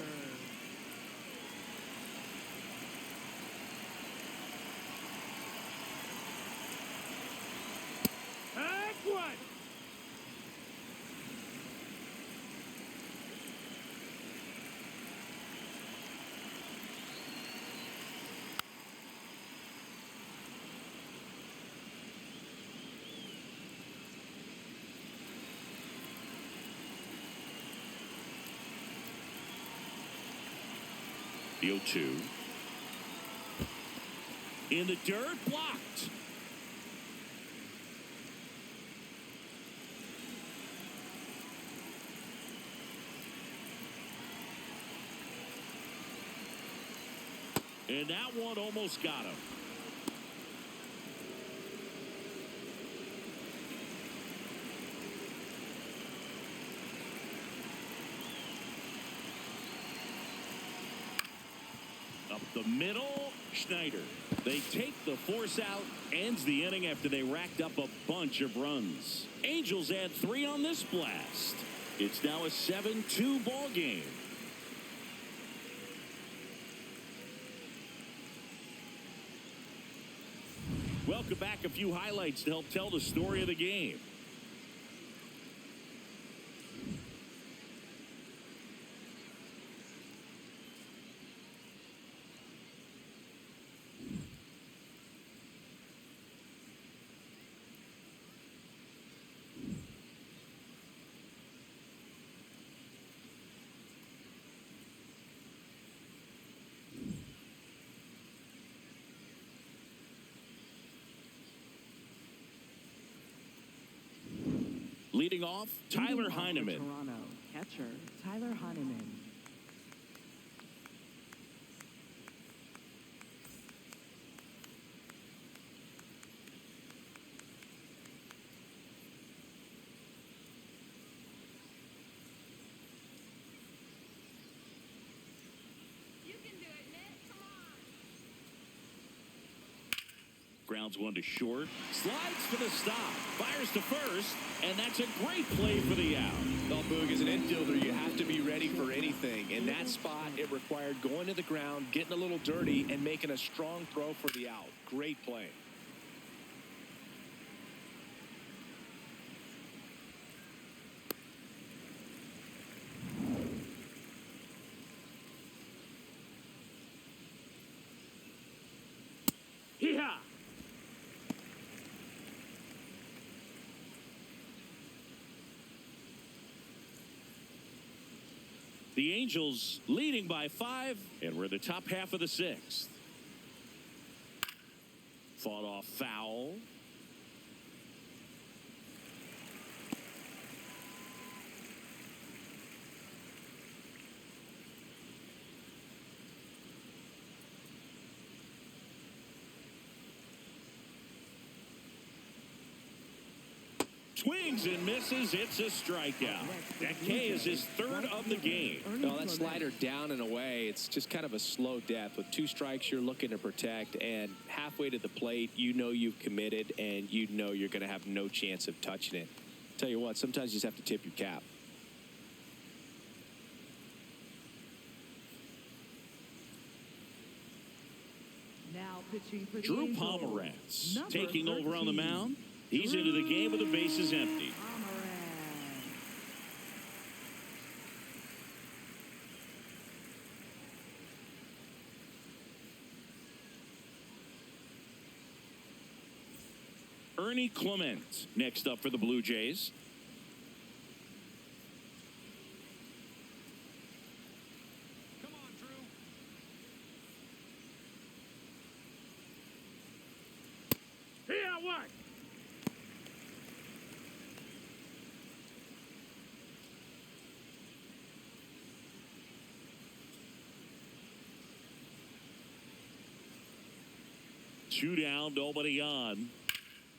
The 0-2. In the dirt, blocked. And that one almost got him. Up the middle, Schneider. They take the force out, ends the inning after they racked up a bunch of runs. Angels add 3 on this blast. It's now a 7-2 ball game. Welcome back. A few highlights to help tell the story of the game. Leading off, Tyler Heineman. Toronto catcher Tyler Heineman. Grounds one to short. Slides for the stop. Fires to first. And that's a great play for the out. Well, Boog, as an infielder, you have to be ready for anything. In that spot, it required going to the ground, getting a little dirty, and making a strong throw for the out. Great play. Yeah. The Angels leading by 5, and we're in the top half of the 6th. Fought off foul. Swings and misses. It's a strikeout. That K is his 3rd of the game. Well, that slider down and away, it's just kind of a slow death. With 2 strikes, you're looking to protect, and halfway to the plate, you know you've committed, and you know you're going to have no chance of touching it. Tell you what, sometimes you just have to tip your cap. Now pitching for the Drew Angels, Pomeranz number taking over on the 13. mound. He's into the game with the bases empty. Pomeranz. Ernie Clement next up for the Blue Jays. Come on, Drew. Yeah, what? Two down, nobody on.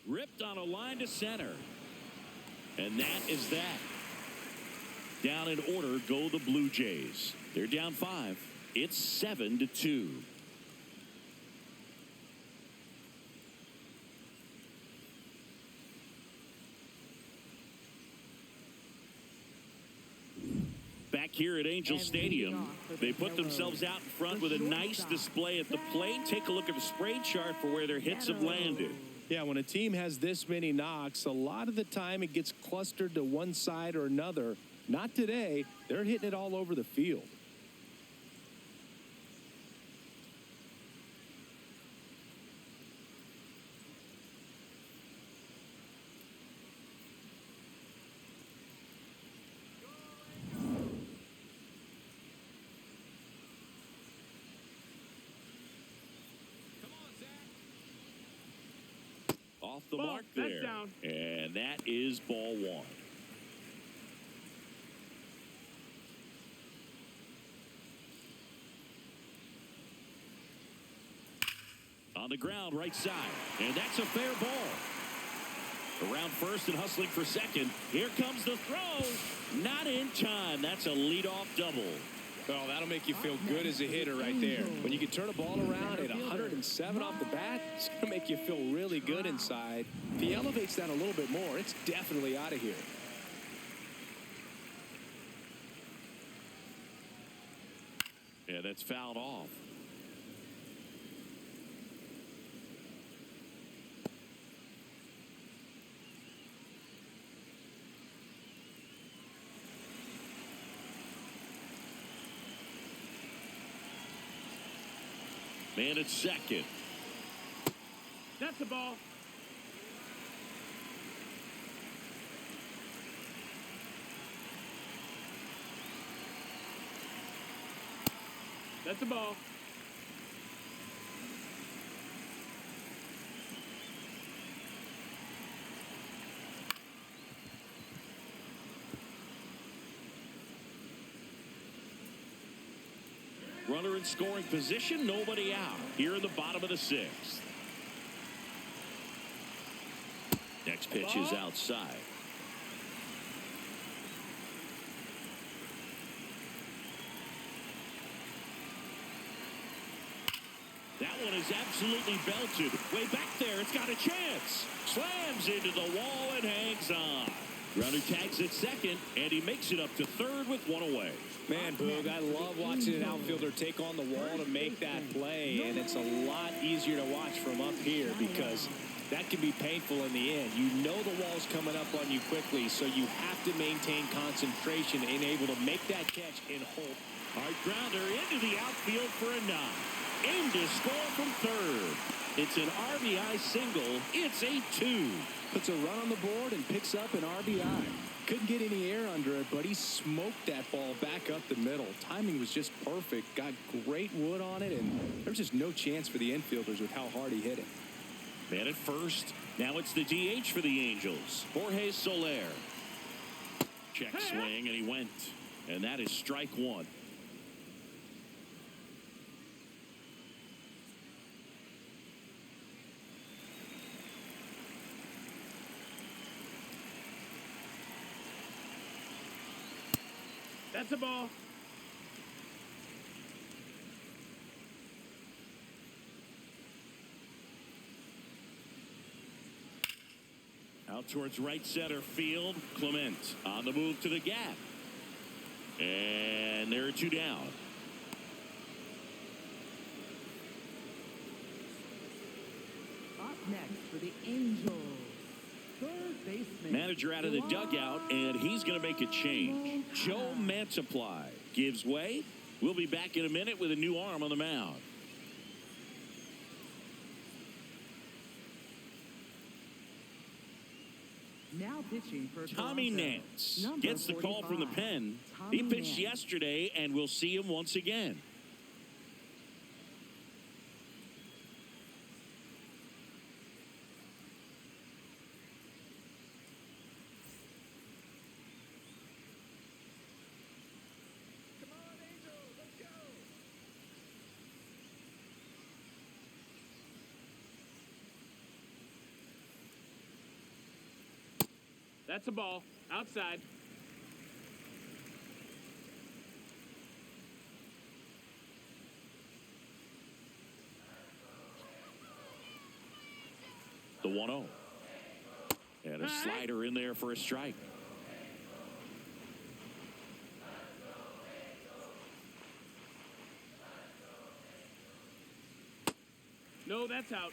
Ripped on a line to center. And that is that. Down in order go the Blue Jays. They're down 5. It's 7-2. Back here at Angel Stadium, they put themselves out in front with a nice display at the plate. Take a look at the spray chart for where their hits have landed. Yeah, when a team has this many knocks, a lot of the time it gets clustered to one side or another. Not today. They're hitting it all over the field. Off the Ball, mark that's there. down. And that is ball 1. On the ground, right side. And that's a fair ball. Around first and hustling for second. Here comes the throw. Not in time. That's a leadoff double. Oh, that'll make you feel good as a hitter right there. When you can turn a ball around at 107 off the bat, it's going to make you feel really good inside. If he elevates that a little bit more, it's definitely out of here. Yeah, that's fouled off. Man at second. That's the ball. That's the ball. Runner in scoring position, nobody out. Here in the bottom of the 6th. Next pitch is outside. That one is absolutely belted. Way back there, it's got a chance. Slams into the wall and hangs on. Runner tags at second, and he makes it up to third with one away. Man, Boog, I love watching an outfielder take on the wall to make that play, and it's a lot easier to watch from up here because that can be painful in the end. You know the wall's coming up on you quickly, so you have to maintain concentration and able to make that catch and hold. Hard grounder into the outfield for a knock. In to score from third. It's an RBI single. It's 8-2. Puts a run on the board and picks up an RBI. Couldn't get any air under it, but he smoked that ball back up the middle. Timing was just perfect. Got great wood on it, and there's just no chance for the infielders with how hard he hit it. Man at first. Now it's the DH for the Angels. Jorge Soler. Check swing, and he went. And that is strike 1. That's the ball. Out towards right center field. Clement on the move to the gap. And there are 2 down. Up next for the Angels, third baseman. Manager out of the dugout, and he's going to make a change. Joe Mantiply gives way. We'll be back in a minute with a new arm on the mound. Now pitching for Tommy Toronto, Nance number gets the call from the 45, pen. Tommy He pitched Nance. yesterday, and we'll see him once again. That's a ball. Outside. The 1-0. And a slider in there for a strike. No, that's out.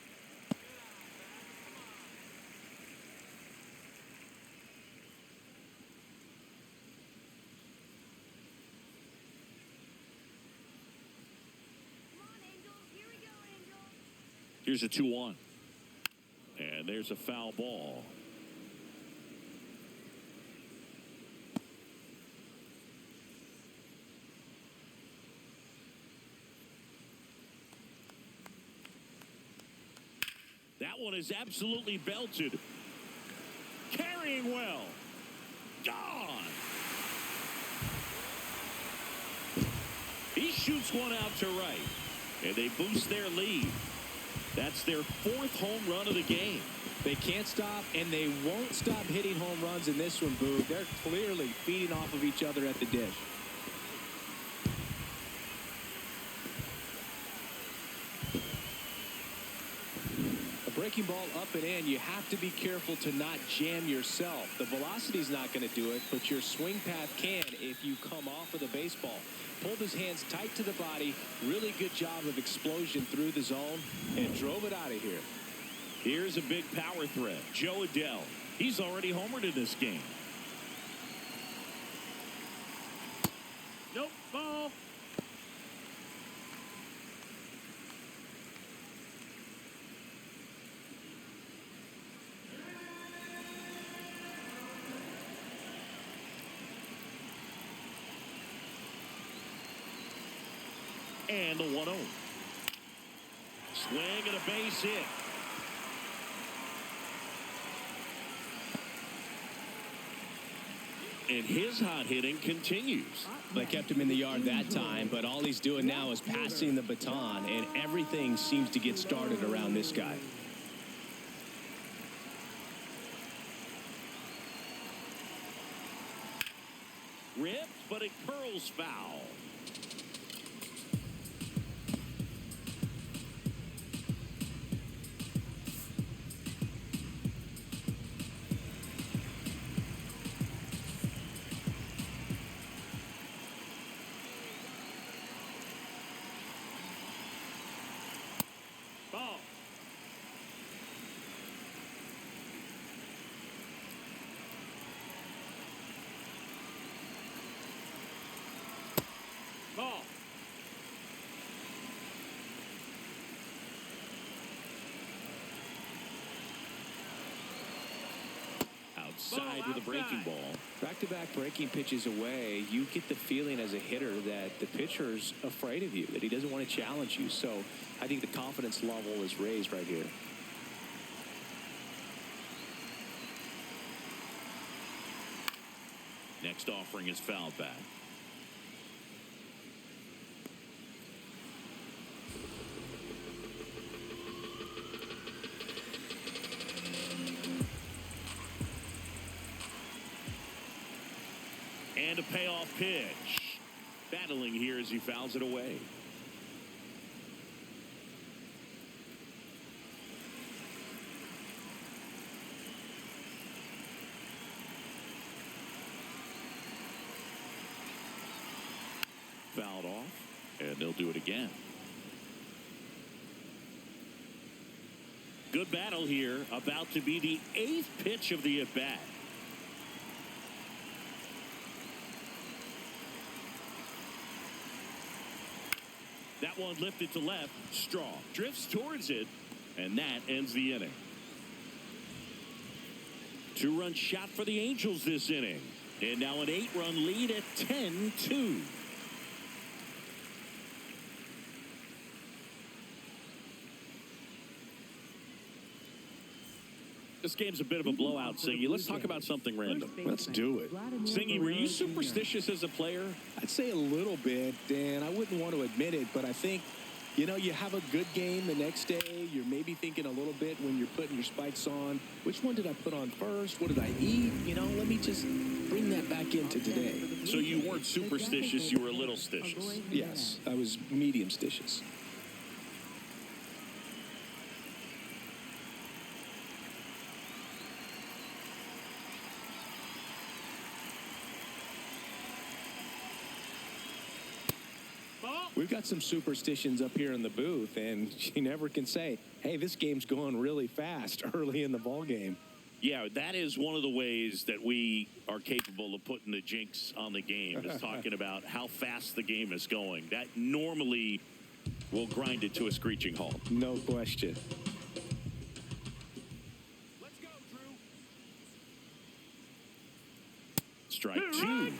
Here's a 2-1. And there's a foul ball. That one is absolutely belted. Carrying well. Gone. He shoots one out to right. And they boost their lead. That's their 4th home run of the game. They can't stop, and they won't stop hitting home runs in this one, Boog. They're clearly feeding off of each other at the dish. A breaking ball up and in, you have to be careful to not jam yourself. The velocity's not going to do it, but your swing path can if you come off of the baseball. Pulled his hands tight to the body. Really good job of explosion through the zone and drove it out of here. Here's a big power threat. Joe Adell. He's already homered in this game. Nope, ball. And the 1-0. Swing and a base hit. And his hot hitting continues. They kept him in the yard that time, but all he's doing now is passing the baton, and everything seems to get started around this guy. Ripped, but it curls foul. Ball. Ball. Outside with a breaking ball. Back-to-back breaking pitches away, you get the feeling as a hitter that the pitcher's afraid of you, that he doesn't want to challenge you. So I think the confidence level is raised right here. Next offering is fouled back. And a payoff pitch. Battling here as he fouls it away. Fouled off, and they'll do it again. Good battle here, about to be the 8th pitch of the at-bat. That one lifted to left. Strong drifts towards it, and that ends the inning. 2-run shot for the Angels this inning. And now an 8-run lead at 10-2. This game's a bit of a blowout, Singy. Let's talk about something random. Let's do it. Singy, were you superstitious as a player? I'd say a little bit, Dan. I wouldn't want to admit it, but I think You know, you have a good game the next day. You're maybe thinking a little bit when you're putting your spikes on, which one did I put on first? What did I eat? You know, let me just bring that back into today. So you weren't superstitious, you were a little stitious. Yes, I was medium stitious. We've got some superstitions up here in the booth, and you never can say, hey, this game's going really fast early in the ball game. Yeah, that is one of the ways that we are capable of putting the jinx on the game, is talking about how fast the game is going. That normally will grind it to a screeching halt. No question. Let's go, Drew. Strike two.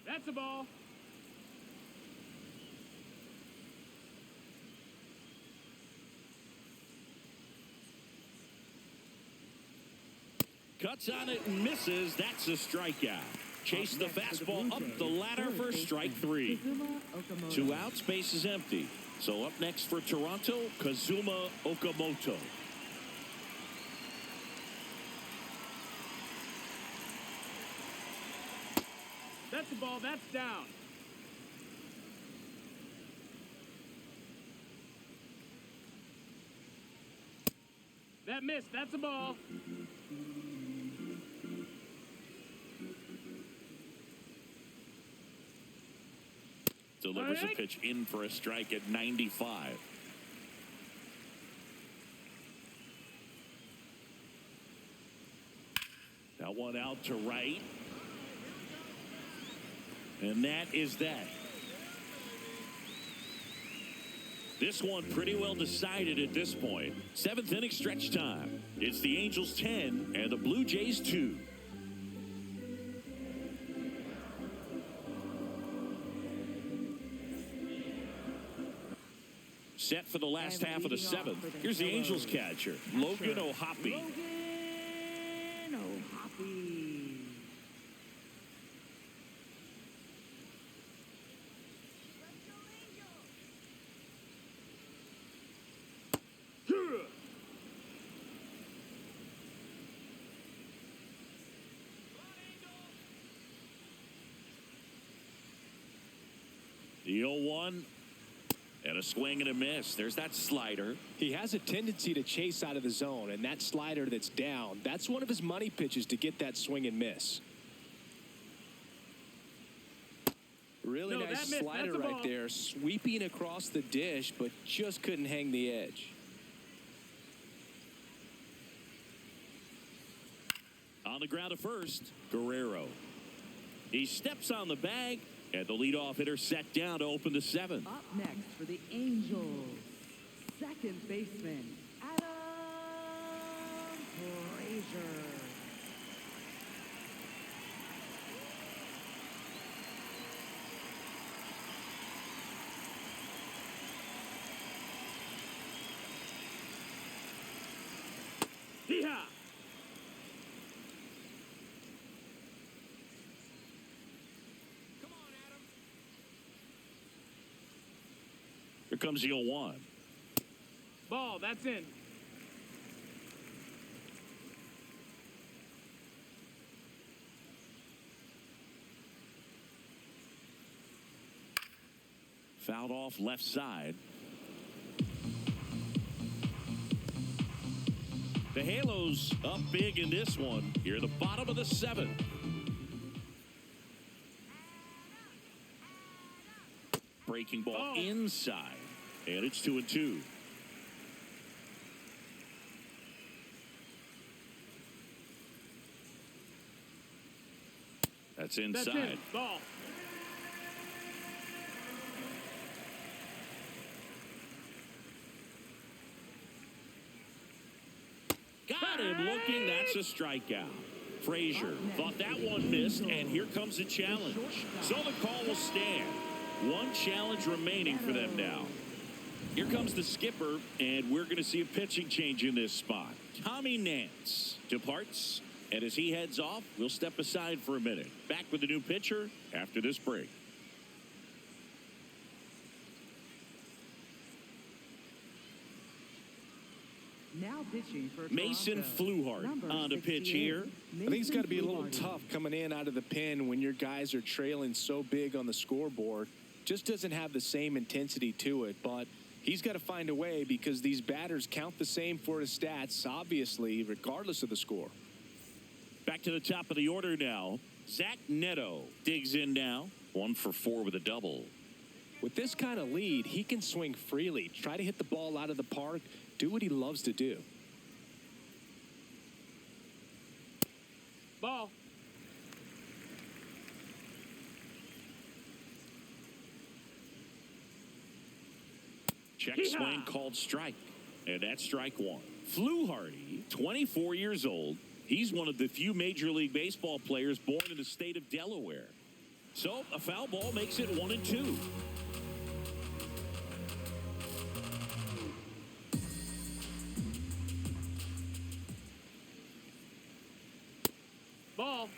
That's a ball. Cuts on it and misses. That's a strikeout. Chase the fastball up the ladder for strike three. 2 outs, base is empty. So up next for Toronto, Kazuma Okamoto. That's a ball. That's down. That missed. That's a ball. Delivers a pitch in for a strike at 95. That one out to right. And that is that. This one pretty well decided at this point. 7th inning stretch time. It's the Angels 10 and the Blue Jays 2. Set for the last half of the 7th. Here's the Angels catcher, Logan O'Hoppe. Logan O'Hoppe. The 0-1. And a swing and a miss. There's that slider. He has a tendency to chase out of the zone, and that slider that's down, that's one of his money pitches to get that swing and miss. Really nice slider right there, sweeping across the dish, but just couldn't hang the edge. On the ground at first, Guerrero. He steps on the bag, and the leadoff hitter set down to open the 7th. Up next for the Angels, second baseman, Adam Frazier. Yeehaw! Here comes the 0-1. Ball. That's in. Fouled off left side. The Halos up big in this one. Here at the bottom of the 7th. Breaking ball inside. And it's 2-2. That's inside. That's in. Ball. Got him looking. That's a strikeout. Frazier thought that one missed, and here comes the challenge. So the call will stand. One challenge remaining for them now. Here comes the skipper, and we're going to see a pitching change in this spot. Tommy Nance departs And as he heads off, we'll step aside for a minute. Back with the new pitcher after this break. Now pitching for Mason Toronto, Fluhardt number on the pitch 68, here. I think it's got to be a little Mason tough coming in out of the pen when your guys are trailing so big on the scoreboard. Just doesn't have the same intensity to it, but he's got to find a way because these batters count the same for his stats, obviously, regardless of the score. Back to the top of the order now. Zach Neto digs in now. 1 for 4 with a double. With this kind of lead, he can swing freely, try to hit the ball out of the park, do what he loves to do. Ball. Check Yeehaw. swing called strike. And that's strike 1. Fluhardt, 24 years old. He's one of the few Major League Baseball players born in the state of Delaware. So a foul ball makes it 1-2. Ball.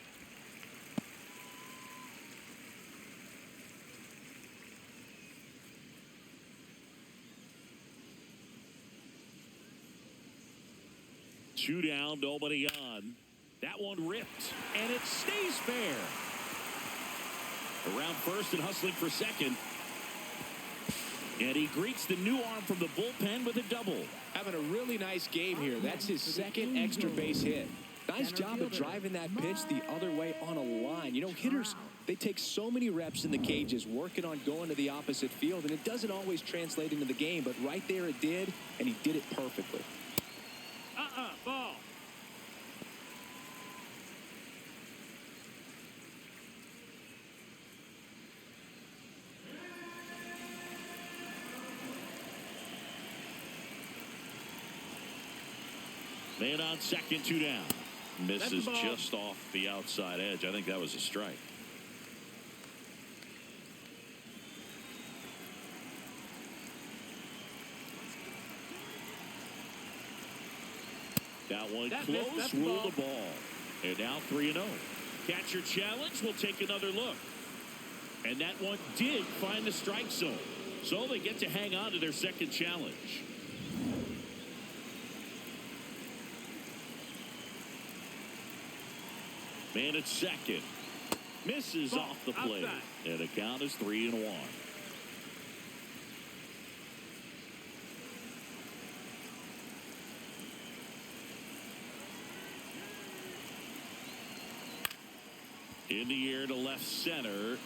Two down, nobody on. That one ripped, and it stays fair. Around first and hustling for second. And he greets the new arm from the bullpen with a double. Having a really nice game here. That's his second extra base hit. Nice job of driving that pitch the other way on a line. You know, hitters, they take so many reps in the cages working on going to the opposite field, and it doesn't always translate into the game, but right there it did, and he did it perfectly. Ball. Man on second, 2 down. Misses That's the ball. just off the outside edge. I think that was a strike. That one That missed. close, That's the rule ball. the ball. And now 3-0. Catcher challenge. We'll take another look. And that one did find the strike zone. So they get to hang on to their second challenge. Man at second. Misses Ball. off the plate. Outside. And the count is 3-1. In the air to left center.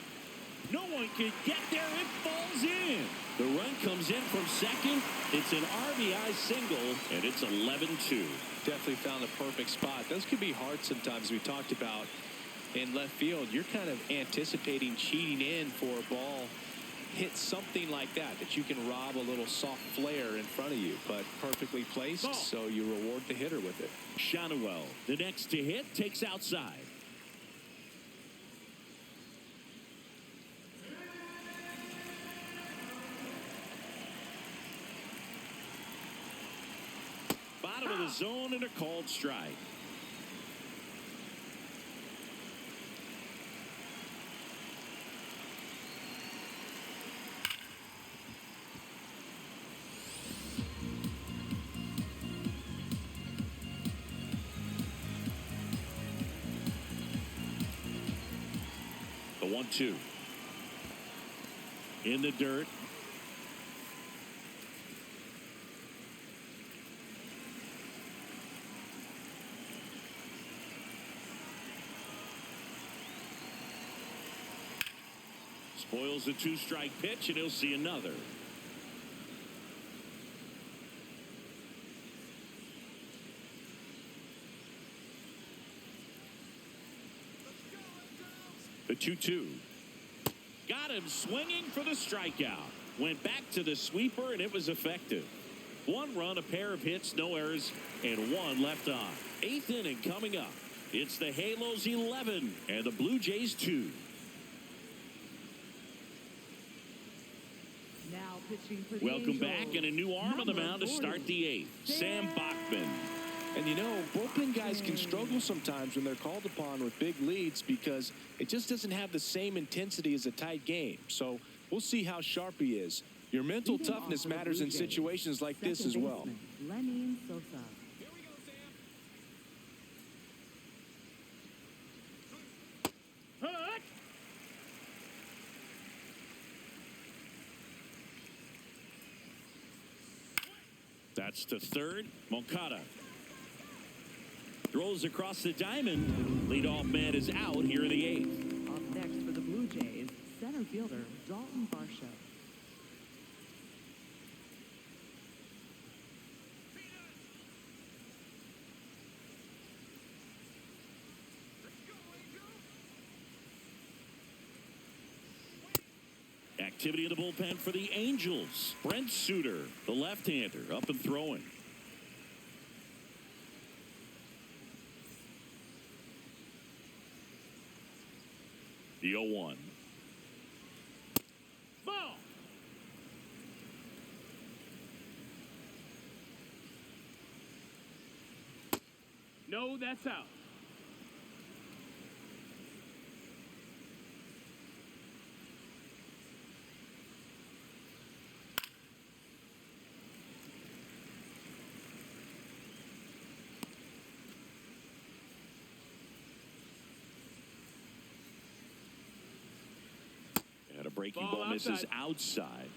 No one can get there. It falls in. The run comes in from second. It's an RBI single, and it's 11-2. Definitely found a perfect spot. Those can be hard sometimes. We talked about in left field, you're kind of anticipating cheating in for a ball hit something like that you can rob a little soft flare in front of you, but perfectly placed, Ball. so you reward the hitter with it. Shanuel, the next to hit, takes outside. Bottom of the zone and a called strike. The 1-2. In the dirt. Spoils the 2-strike pitch, and he'll see another. The 2-2. Got him swinging for the strikeout. Went back to the sweeper, and it was effective. 1 run, a pair of hits, no errors, and 1 left on. 8th inning coming up. It's the Halos 11 and the Blue Jays 2. Now pitching for the Welcome back, Angels, and a new arm on the number mound to 40, start the 8th. Sam Bachman. And, you know, bullpen guys can struggle sometimes when they're called upon with big leads because it just doesn't have the same intensity as a tight game. So we'll see how sharp he is. Your mental toughness matters in situations like this as well. Lenny Sosa. Hut. That's to third. Moncada throws across the diamond. Leadoff man is out here in the 8th. Up next for the Blue Jays, center fielder Dalton Varsho. Activity in the bullpen for the Angels. Brent Suter, the left-hander, up and throwing. The 0-1. Ball. No, that's out. And a breaking Ball ball misses outside. outside.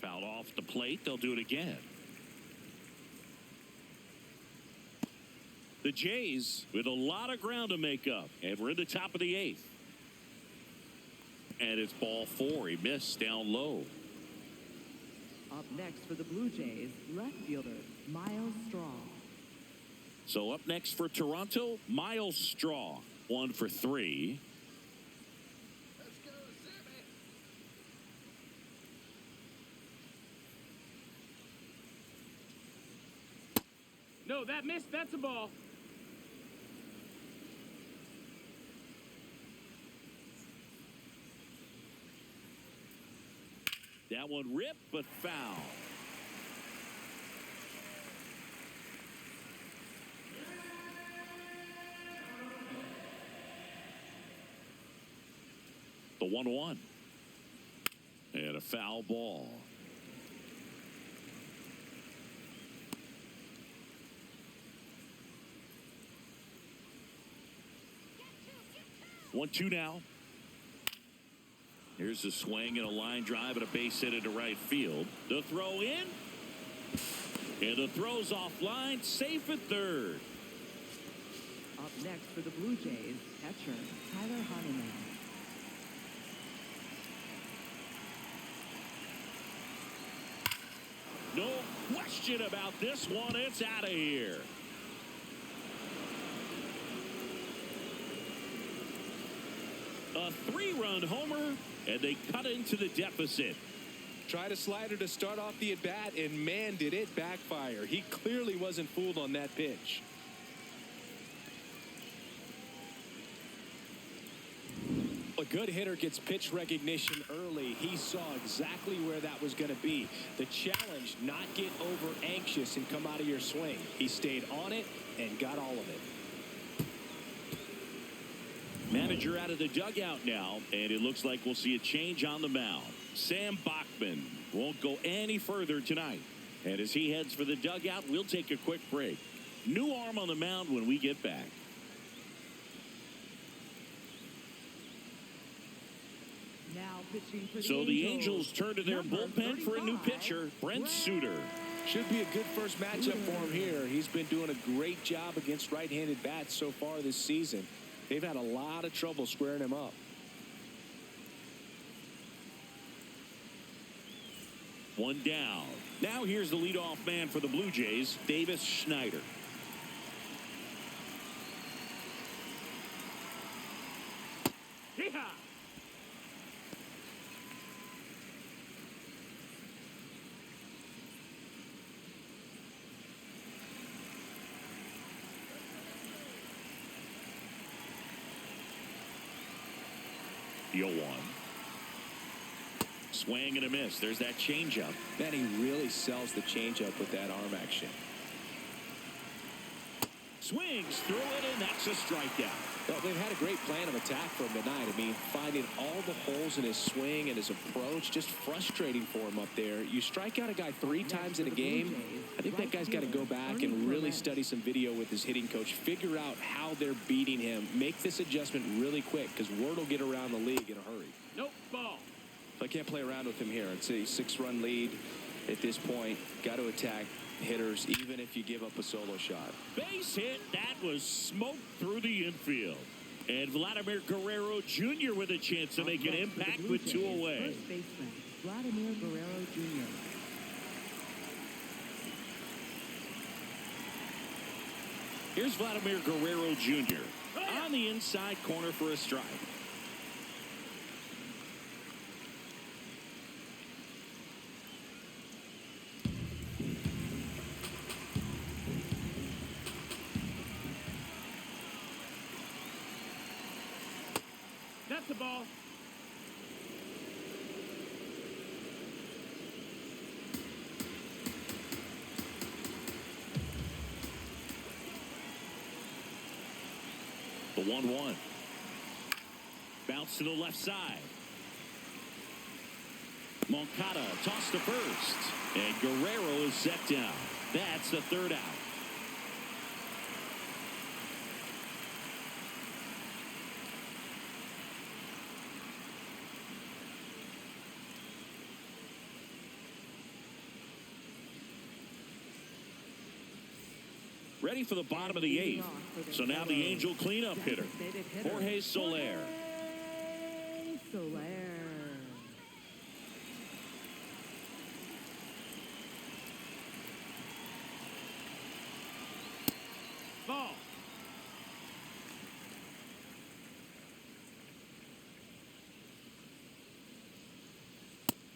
Fouled off the plate. They'll do it again. The Jays with a lot of ground to make up. And we're in the top of the 8th. And it's ball 4. He missed down low. Up next for the Blue Jays, left fielder Miles Straw. So up next for Toronto, Miles Straw. 1 for 3. No, that missed. That's a ball. That one ripped, but foul. The 1-1. And a foul ball. One, two now. Here's a swing and a line drive and a base hit into right field. The throw in. And the throw's offline. Safe at third. Up next for the Blue Jays, catcher Tyler Honeyman. No question about this one. It's out of here. A 3-run homer, and they cut into the deficit. Tried a slider to start off the at-bat, and man, did it backfire. He clearly wasn't fooled on that pitch. A good hitter gets pitch recognition early. He saw exactly where that was going to be. The challenge, not get over anxious and come out of your swing. He stayed on it and got all of it. Manager out of the dugout now, and it looks like we'll see a change on the mound. Sam Bachman won't go any further tonight. And as he heads for the dugout, we'll take a quick break. New arm on the mound when we get back. Now pitching for So the Angels turn to their number bullpen for a new 35, pitcher, Brent Suter. Should be a good first matchup for him here. He's been doing a great job against right-handed bats so far this season. They've had a lot of trouble squaring him up. One down. Now here's the leadoff man for the Blue Jays, Davis Schneider. Yeehaw! The 0-1. Swing and a miss. There's that changeup. Man, he really sells the changeup with that arm action. Swings through it, and that's a strikeout. Well, they've had a great plan of attack for him tonight. I mean, finding all the holes in his swing and his approach, just frustrating for him up there. You strike out a guy 3 times in a game, I think that guy's got to go back and really study some video with his hitting coach, figure out how they're beating him, make this adjustment really quick, because word will get around the league in a hurry. Nope, ball. So I can't play around with him here. It's a 6-run lead at this point. Got to attack hitters, even if you give up a solo shot. Base hit. That was smoked through the infield. And Vladimir Guerrero Jr. with a chance to make an impact with 2 away. First baseman, Vladimir Guerrero Jr. Here's Vladimir Guerrero Jr. on the inside corner for a strike. That's the ball. The 1-1. Bounce to the left side. Moncada tossed to first. And Guerrero is set down. That's the 3rd out. Ready for the bottom of the 8th. So now the Angel cleanup hitter, Jorge Soler. Ball.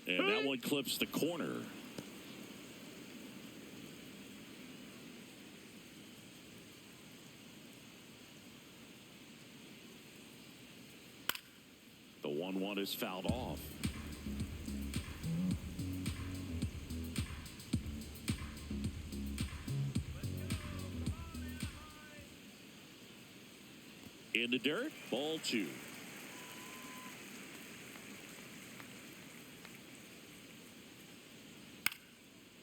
And that one clips the corner. The 1-1 is fouled off. In the dirt, ball 2.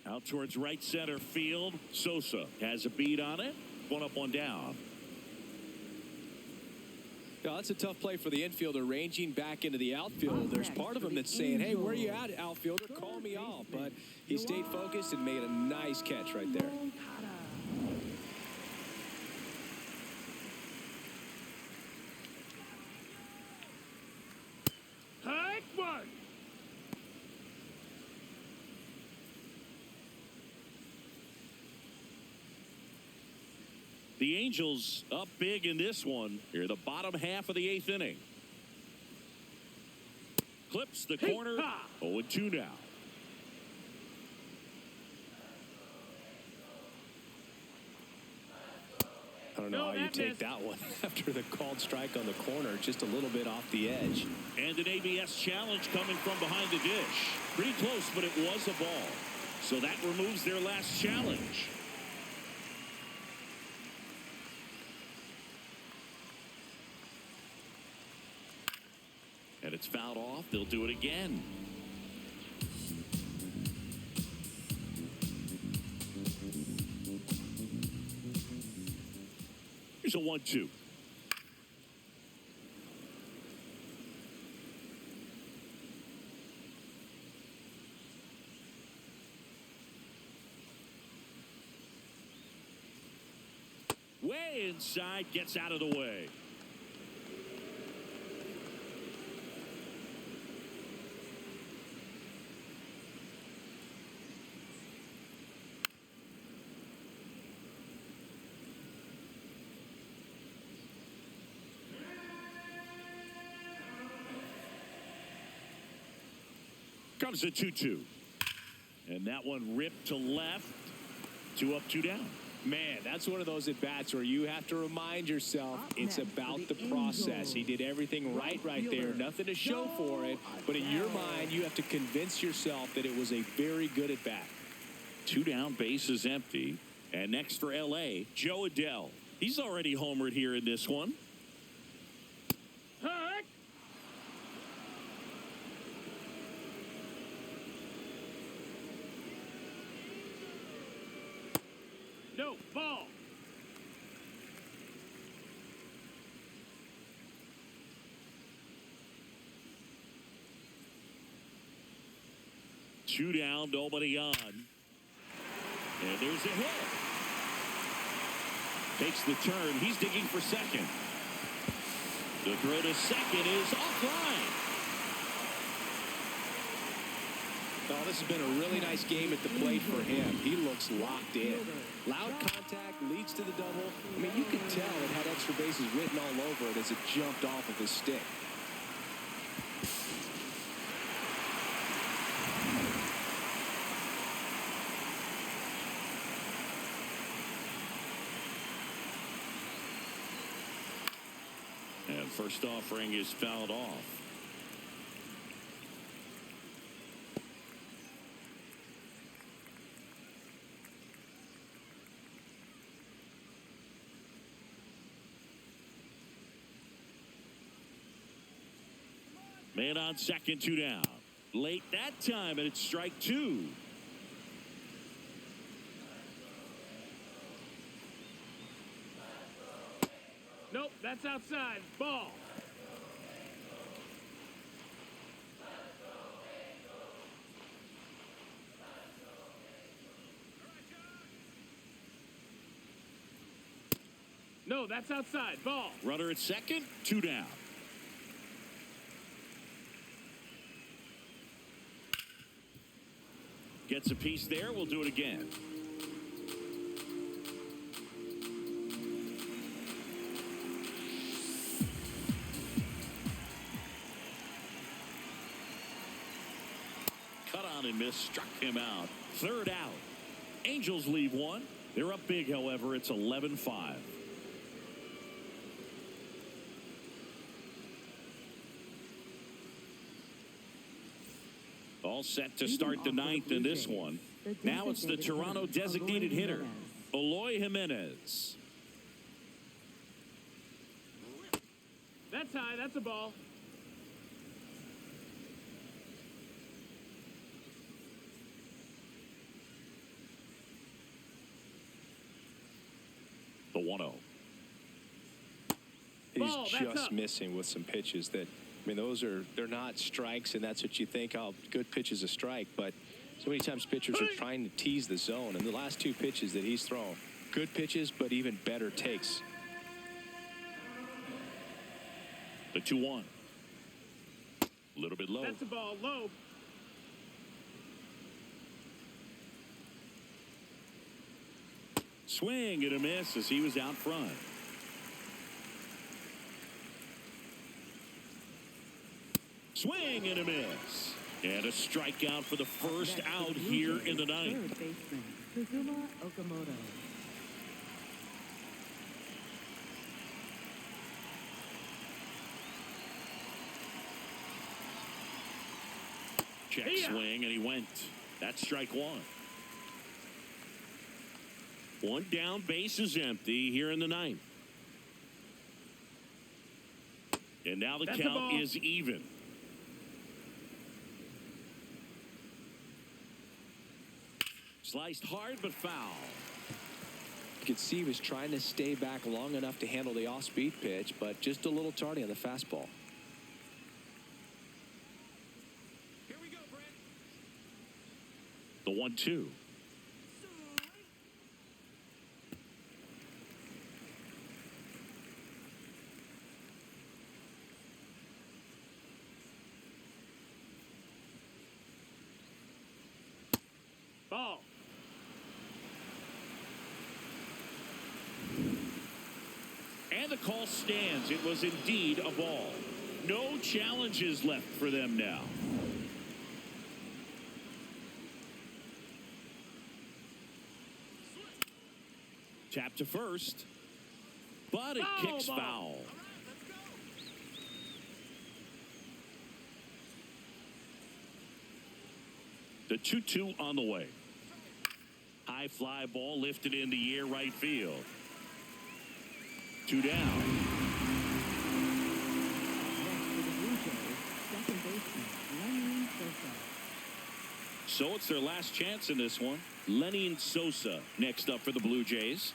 Out towards right center field. Sosa has a beat on it. 1 up, 1 down. Yeah, that's a tough play for the infielder, ranging back into the outfield. There's part of him that's saying, hey, where are you at, outfielder? Call me off. But he stayed focused and made a nice catch right there. Hike 1. The Angels up big in this one. Here, the bottom half of the 8th inning. Clips the corner. 0-2 now. I don't know how you take that one after the called strike on the corner, just a little bit off the edge. And an ABS challenge coming from behind the dish. Pretty close, but it was a ball. So that removes their last challenge. And it's fouled off. They'll do it again. Here's a 1-2. Way inside, gets out of the way. Comes the 2-2. And that one ripped to left. 2 up, 2 down. Man, that's one of those at-bats where you have to remind yourself Up it's next about for the the process. Angels. He did everything right there. fielder, Nothing to show for it. But in your mind, you have to convince yourself that it was a very good at-bat. 2 down, bases empty. And next for L.A., Joe Adell. He's already homered here in this one. Hut. No, ball. Two down, nobody on. And there's a hit. Takes the turn. He's digging for second. The throw to second is offline. Oh, this has been a really nice game at the plate for him. He looks locked in. Loud contact leads to the double. I mean, you could tell it had extra bases written all over it as it jumped off of his stick. And first offering is fouled off. Man on second, 2 down. Late that time, and it's strike 2. Nope, that's outside. Ball. No, that's outside. Ball. Runner at second, 2 down. Gets a piece there. We'll do it again. Cut on and miss. Struck him out. Third out. Angels leave one. They're up big, however. It's 11-5. All set to start the ninth in this one. Now it's the Toronto designated hitter, Eloy Jimenez. That's high. That's a ball. The 1-0. He's Ball, that's just up. missing with some pitches that, I mean, they're not strikes, and that's what you think, oh, good pitch is a strike. But so many times pitchers are trying to tease the zone, and the last 2 pitches that he's thrown, good pitches, but even better takes. The 2-1. A little bit low. That's a ball. Low. Swing and a miss as he was out front. Swing and a miss. And a strikeout for the first out here in the ninth. Third baseman, Kazuma Okamoto. Check swing, and he went. That's strike 1. 1 down, base is empty here in the ninth. And now the count is even. Sliced hard, but foul. You could see he was trying to stay back long enough to handle the off-speed pitch, but just a little tardy on the fastball. Here we go, Brent. The 1-2. Ball. And the call stands. It was indeed a ball. No challenges left for them now. Tap to first. But it kicks foul. The 2-2 on the way. High fly ball lifted in the air right field. 2 down. Next for the Blue Jays, second baseman, Lenny Sosa. So it's their last chance in this one. Lenny Sosa next up for the Blue Jays.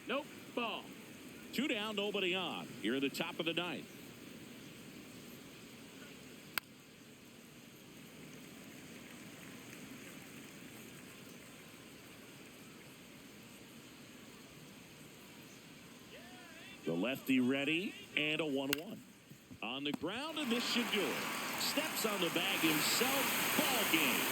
Nope. Ball. 2 down, nobody on. Here at the top of the ninth. The lefty ready, and a 1-1. On the ground, and this should do it. Steps on the bag himself. Ball game.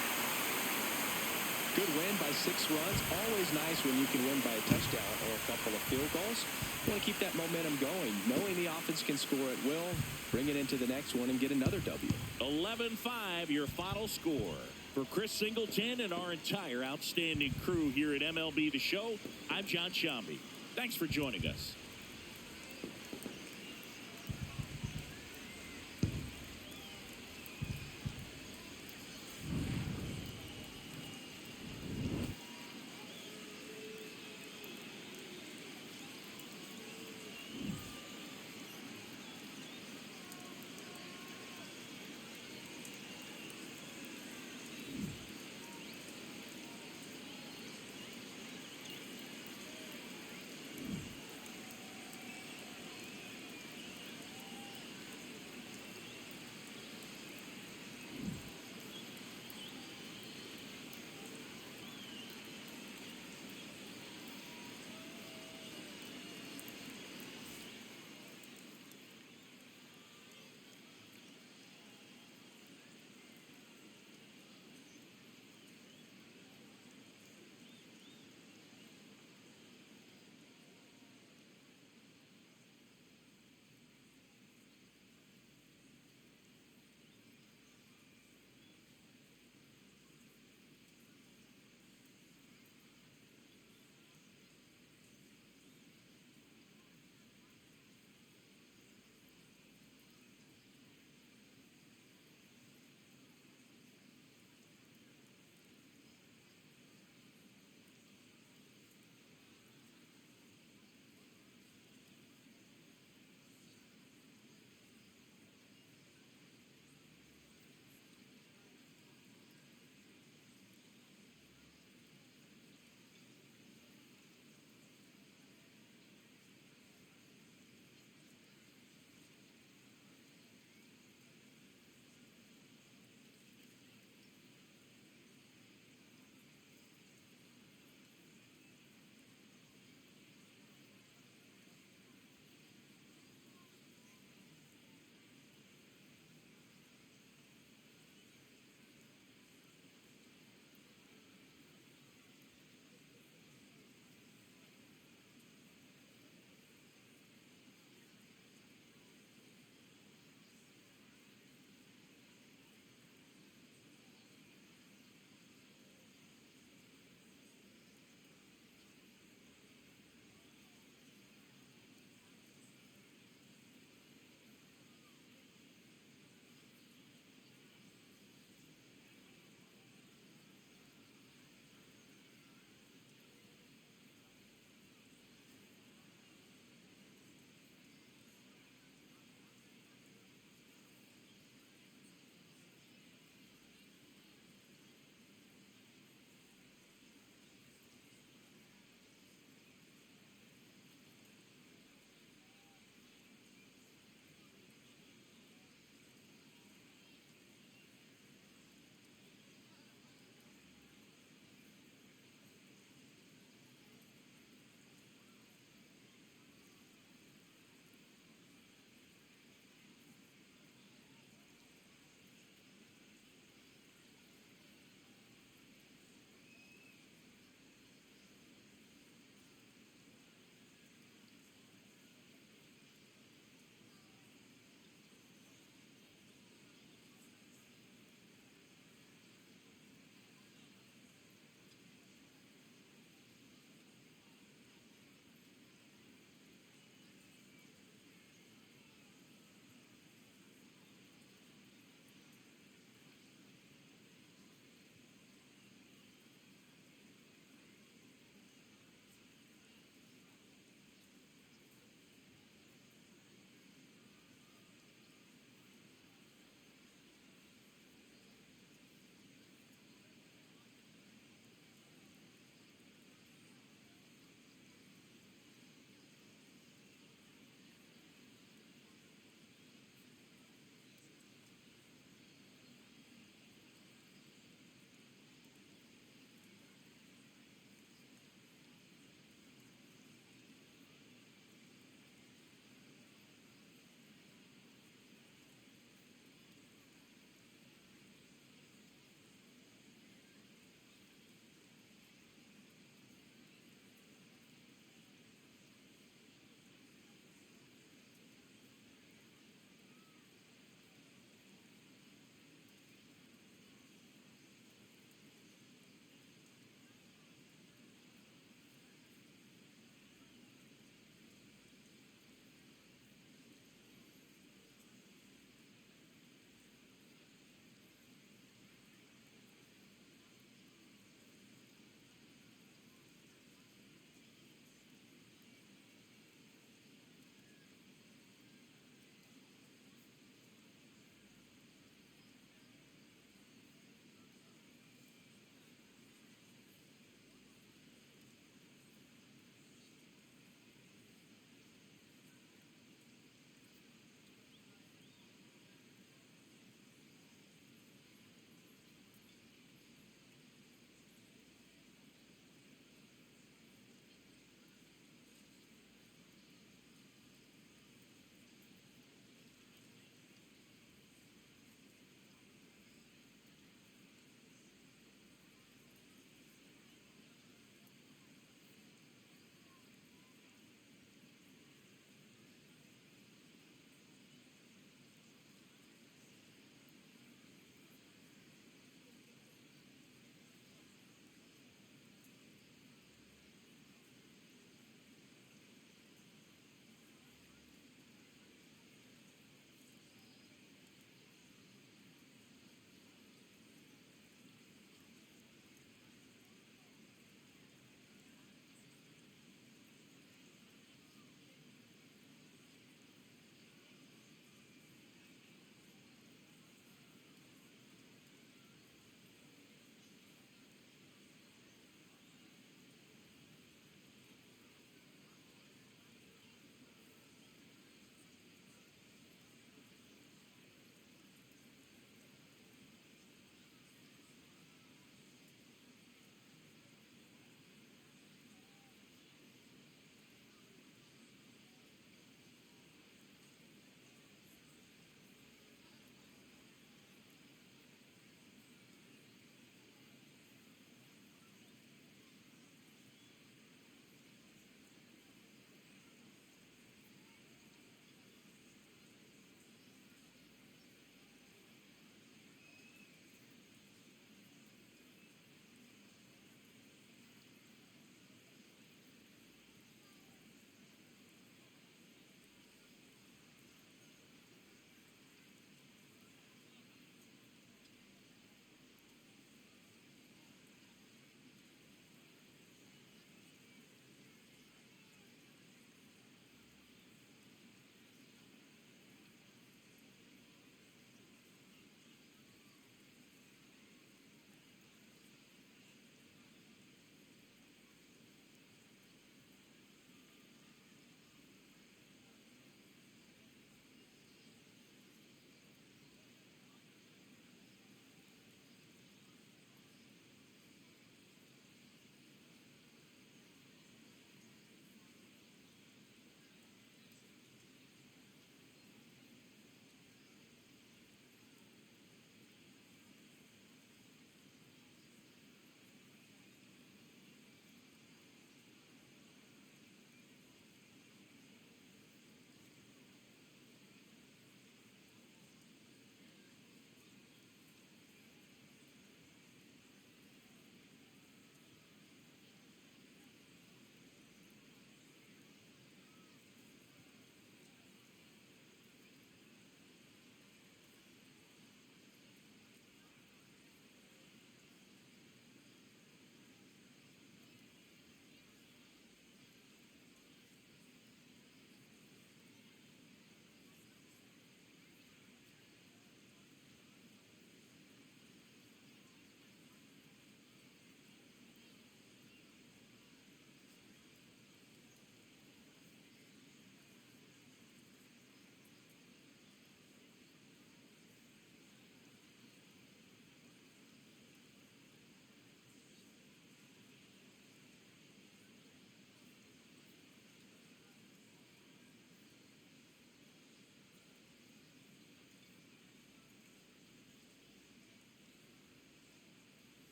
Good win by 6 runs. Always nice when you can win by a touchdown or a couple of field goals. You want to keep that momentum going, knowing the offense can score at will, bring it into the next one, and get another W. 11-5, your final score. For Chris Singleton and our entire outstanding crew here at MLB The Show, I'm John Shambi. Thanks for joining us.